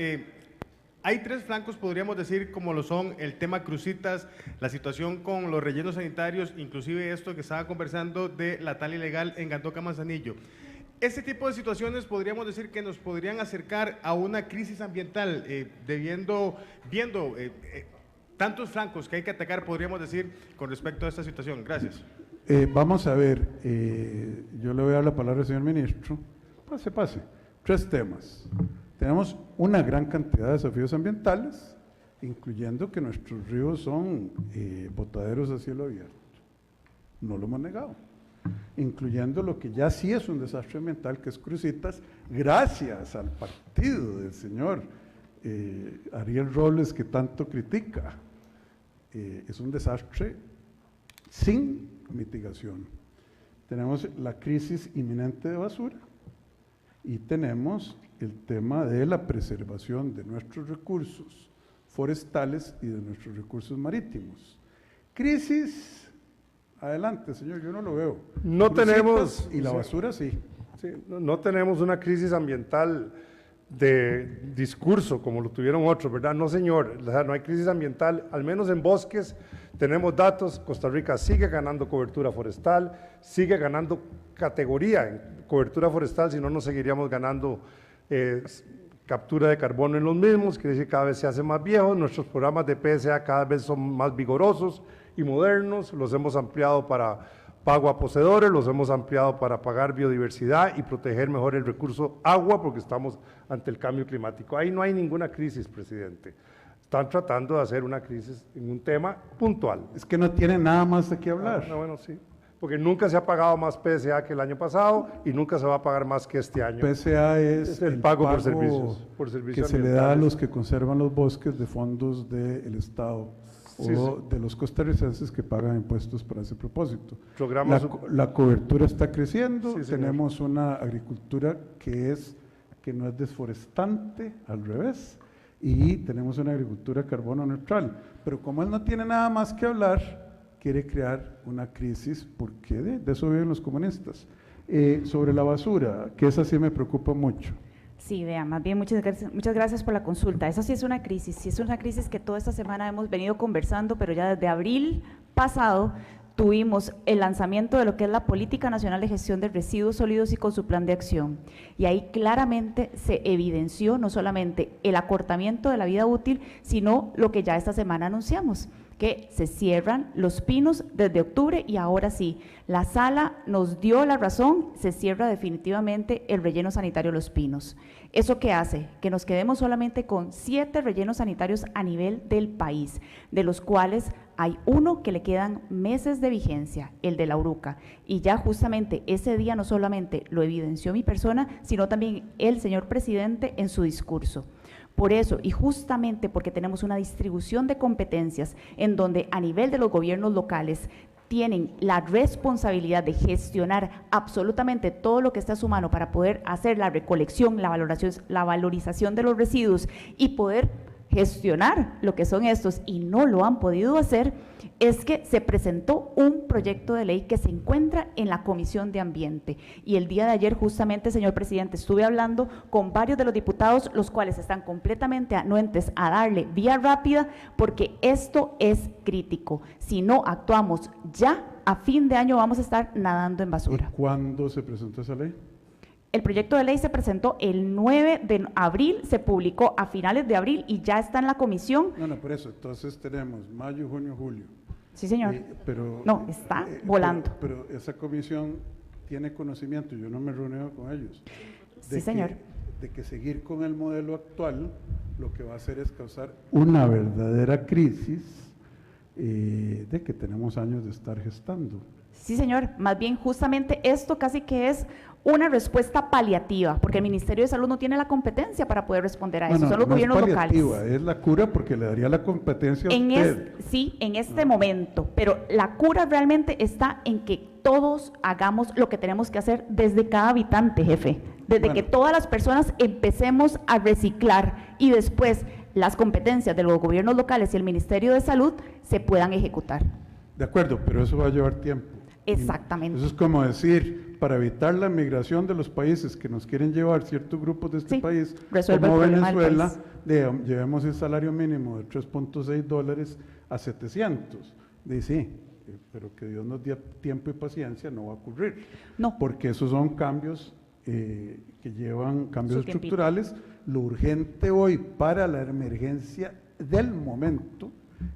hay tres flancos, podríamos decir, como lo son el tema crucitas, la situación con los rellenos sanitarios, inclusive esto que estaba conversando de la tala ilegal en Gandoca Manzanillo. Este tipo de situaciones podríamos decir que nos podrían acercar a una crisis ambiental, viendo tantos flancos que hay que atacar, podríamos decir, con respecto a esta situación. Gracias. Vamos a ver, yo le voy a dar la palabra al señor ministro. Pase. 3 temas. Tenemos una gran cantidad de desafíos ambientales, incluyendo que nuestros ríos son botaderos a cielo abierto. No lo hemos negado. Incluyendo lo que ya sí es un desastre ambiental, que es Crucitas, gracias al partido del señor Ariel Robles, que tanto critica. Es un desastre sin mitigación. Tenemos la crisis inminente de basura y tenemos el tema de la preservación de nuestros recursos forestales y de nuestros recursos marítimos. Crisis, adelante señor, yo no lo veo. No tenemos, y la basura sí. No tenemos una crisis ambiental de discurso como lo tuvieron otros, ¿verdad? No, señor, o sea, no hay crisis ambiental, al menos en bosques tenemos datos. Costa Rica sigue ganando cobertura forestal, sigue ganando categoría en cobertura forestal, si no, no seguiríamos ganando captura de carbono en los mismos, quiere decir que cada vez se hace más viejo. Nuestros programas de PSA cada vez son más vigorosos y modernos, los hemos ampliado para pago a poseedores, los hemos ampliado para pagar biodiversidad y proteger mejor el recurso agua, porque estamos ante el cambio climático. Ahí no hay ninguna crisis, presidente. Están tratando de hacer una crisis en un tema puntual. Es que no tiene nada más de qué hablar. No, bueno, sí. Porque nunca se ha pagado más PSA que el año pasado y nunca se va a pagar más que este año. PSA es el pago por servicios que se le da a los que conservan los bosques de fondos del Estado de los costarricenses que pagan impuestos para ese propósito. La cobertura está creciendo, tenemos una agricultura que no es desforestante, al revés, y tenemos una agricultura carbono neutral. Pero como él no tiene nada más que hablar, quiere crear una crisis, porque de eso viven los comunistas. Sobre la basura, que esa sí me preocupa mucho. Sí, vea, más bien muchas gracias por la consulta. Esa sí es una crisis que toda esta semana hemos venido conversando, pero ya desde abril pasado tuvimos el lanzamiento de lo que es la Política Nacional de Gestión de Residuos Sólidos y con su plan de acción. Y ahí claramente se evidenció no solamente el acortamiento de la vida útil, sino lo que ya esta semana anunciamos, que se cierran Los Pinos desde octubre y ahora sí, la sala nos dio la razón, se cierra definitivamente el relleno sanitario Los Pinos. ¿Eso qué hace? Que nos quedemos solamente con 7 rellenos sanitarios a nivel del país, de los cuales hay uno que le quedan meses de vigencia, el de La Uruca, y ya justamente ese día no solamente lo evidenció mi persona, sino también el señor presidente en su discurso. Por eso, y justamente porque tenemos una distribución de competencias en donde a nivel de los gobiernos locales tienen la responsabilidad de gestionar absolutamente todo lo que está a su mano para poder hacer la recolección, la valorización de los residuos y poder gestionar lo que son estos, y no lo han podido hacer, es que se presentó un proyecto de ley que se encuentra en la Comisión de Ambiente. Y el día de ayer, justamente, señor presidente, estuve hablando con varios de los diputados, los cuales están completamente anuentes a darle vía rápida, porque esto es crítico. Si no actuamos ya, a fin de año vamos a estar nadando en basura. ¿Y cuándo se presentó esa ley? El proyecto de ley se presentó el 9 de abril, se publicó a finales de abril y ya está en la comisión. No, por eso, entonces tenemos mayo, junio, julio. Sí, señor. Pero no, está volando. Pero esa comisión tiene conocimiento, yo no me reúno con ellos. Sí, señor. De que seguir con el modelo actual lo que va a hacer es causar una verdadera crisis de que tenemos años de estar gestando. Sí, señor, más bien justamente esto casi que es una respuesta paliativa, porque el Ministerio de Salud no tiene la competencia para poder responder a eso, son los gobiernos locales. Es la cura porque le daría la competencia a usted. Sí, en este momento, pero la cura realmente está en que todos hagamos lo que tenemos que hacer desde cada habitante, jefe, desde que todas las personas empecemos a reciclar y después las competencias de los gobiernos locales y el Ministerio de Salud se puedan ejecutar. De acuerdo, pero eso va a llevar tiempo. Exactamente. Eso es como decir, para evitar la migración de los países que nos quieren llevar ciertos grupos de este país, como Venezuela, llevemos el salario mínimo de $3.6 a 700. Dice, pero que Dios nos dé tiempo y paciencia, no va a ocurrir. No. Porque esos son cambios que llevan cambios estructurales. Lo urgente hoy para la emergencia del momento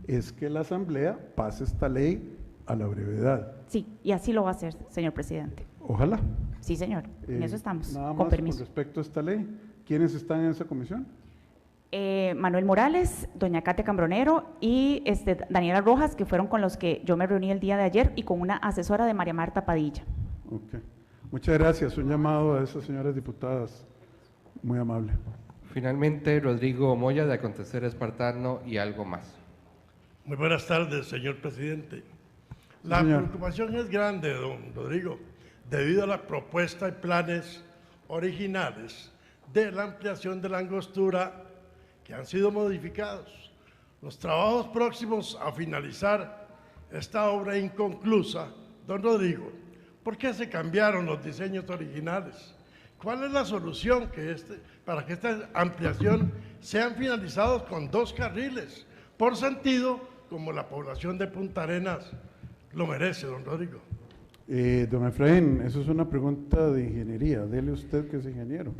es que la Asamblea pase esta ley a la brevedad. Sí, y así lo va a hacer, señor presidente. Ojalá. Sí, señor, en eso estamos, nada más con permiso. Con respecto a esta ley, ¿quiénes están en esa comisión? Manuel Morales, doña Katia Cambronero y Daniela Rojas, que fueron con los que yo me reuní el día de ayer, y con una asesora de María Marta Padilla. Ok, muchas gracias. Un llamado a esas señoras diputadas, muy amable. Finalmente, Rodrigo Moya, de Acontecer Espartano y algo más. Muy buenas tardes, señor presidente. La preocupación es grande, don Rodrigo, debido a la propuesta y planes originales de la ampliación de la angostura que han sido modificados. Los trabajos próximos a finalizar esta obra inconclusa, don Rodrigo, ¿por qué se cambiaron los diseños originales ¿Cuál es la solución para que esta ampliación sean finalizados con 2 carriles por sentido, como la población de Punta Arenas lo merece, don Rodrigo? Don Efraín, eso es una pregunta de ingeniería. Dele usted que es ingeniero.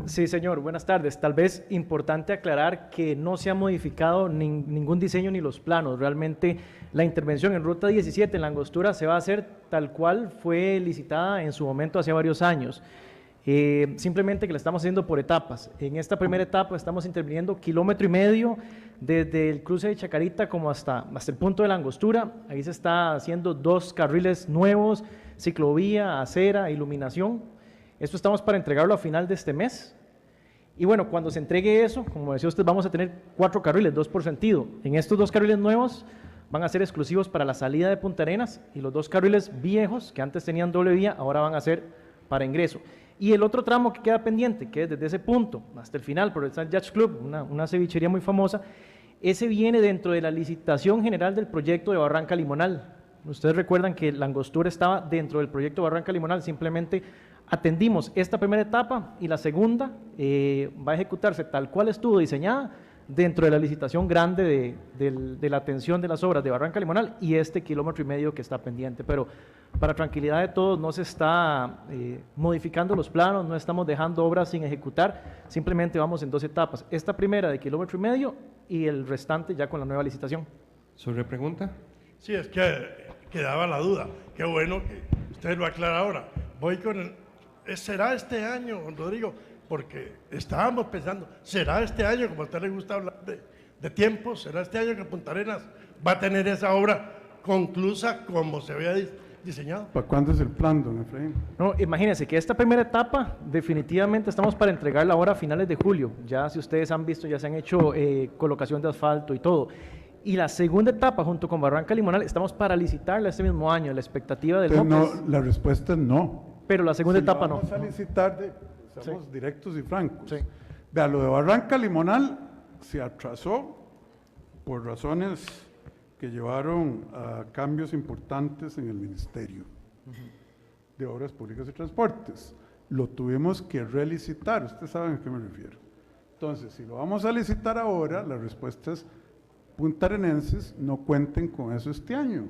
Sí, señor. Buenas tardes. Tal vez importante aclarar que no se ha modificado ningún diseño ni los planos. Realmente la intervención en Ruta 17 en la Angostura se va a hacer tal cual fue licitada en su momento hace varios años. Simplemente que la estamos haciendo por etapas. En esta primera etapa estamos interviniendo 1,5 kilómetros desde el cruce de Chacarita como hasta el punto de la Angostura. Ahí se está haciendo 2 carriles nuevos, ciclovía, acera, iluminación. Esto estamos para entregarlo a final de este mes. Y bueno, cuando se entregue eso, como decía usted, vamos a tener 4 carriles, 2 por sentido. En estos 2 carriles nuevos van a ser exclusivos para la salida de Punta Arenas, y los 2 carriles viejos que antes tenían doble vía ahora van a ser para ingreso. Y el otro tramo que queda pendiente, que es desde ese punto hasta el final, por el San Yacht Club, una cevichería muy famosa, ese viene dentro de la licitación general del proyecto de Barranca Limonal. Ustedes recuerdan que la Angostura estaba dentro del proyecto Barranca Limonal, simplemente atendimos esta primera etapa y la segunda va a ejecutarse tal cual estuvo diseñada dentro de la licitación grande de la atención de las obras de Barranca Limonal y este 1,5 kilómetros que está pendiente. Pero para tranquilidad de todos, no se está modificando los planos, no estamos dejando obras sin ejecutar, simplemente vamos en 2 etapas. Esta primera de 1,5 kilómetros y el restante ya con la nueva licitación. ¿Sobre pregunta? Sí, es que quedaba la duda. Qué bueno que usted lo aclara ahora. Voy con ¿será este año, don Rodrigo? Porque estábamos pensando, ¿será este año, como a usted le gusta hablar de tiempo, será este año que Punta Arenas va a tener esa obra conclusa como se había diseñado? ¿Para cuándo es el plan, don Efraín? No, imagínense que esta primera etapa definitivamente estamos para entregarla ahora a finales de julio. Ya si ustedes han visto, ya se han hecho colocación de asfalto y todo. Y la segunda etapa, junto con Barranca Limonal, estamos para licitarla este mismo año. La expectativa del no, la respuesta es no. Pero la segunda etapa no. Vamos a licitar, somos directos y francos. Sí. Vea, lo de Barranca Limonal se atrasó por razones que llevaron a cambios importantes en el Ministerio de Obras Públicas y Transportes. Lo tuvimos que relicitar, ustedes saben a qué me refiero. Entonces, si lo vamos a licitar ahora, la respuesta es: puntarenenses, no cuenten con eso este año,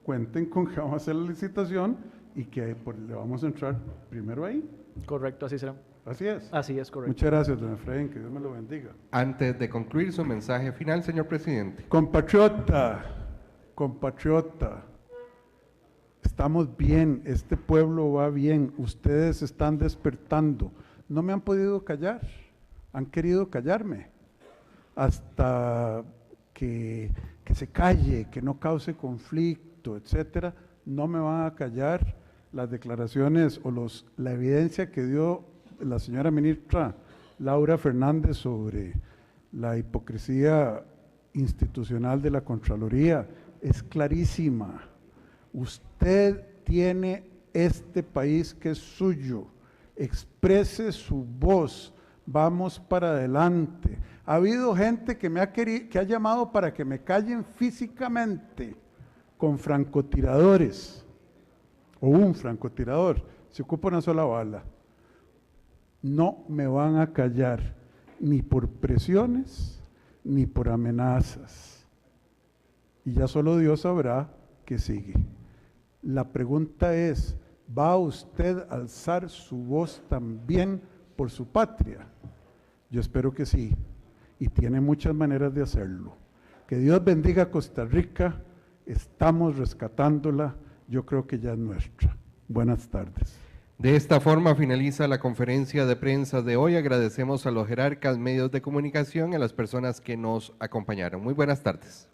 cuenten con que vamos a hacer la licitación y que le vamos a entrar primero ahí. Correcto, así será. Así es. Así es, correcto. Muchas gracias, don Efraín, que Dios me lo bendiga. Antes de concluir su mensaje final, señor presidente. Compatriota, estamos bien, este pueblo va bien, ustedes están despertando. No me han podido callar, han querido callarme, hasta que se calle, que no cause conflicto, etcétera. No me van a callar las declaraciones o la evidencia que dio la señora ministra Laura Fernández sobre la hipocresía institucional de la Contraloría. Es clarísima. Usted tiene este país que es suyo. Exprese su voz. Vamos para adelante. Ha habido gente que ha llamado para que me callen físicamente con francotiradores o un francotirador. Se ocupa una sola bala. No me van a callar ni por presiones ni por amenazas. Y ya solo Dios sabrá qué sigue. La pregunta es: ¿va usted a alzar su voz también por su patria? Yo espero que sí, y tiene muchas maneras de hacerlo. Que Dios bendiga a Costa Rica, estamos rescatándola, yo creo que ya es nuestra. Buenas tardes. De esta forma finaliza la conferencia de prensa de hoy. Agradecemos a los jerarcas, medios de comunicación y a las personas que nos acompañaron. Muy buenas tardes.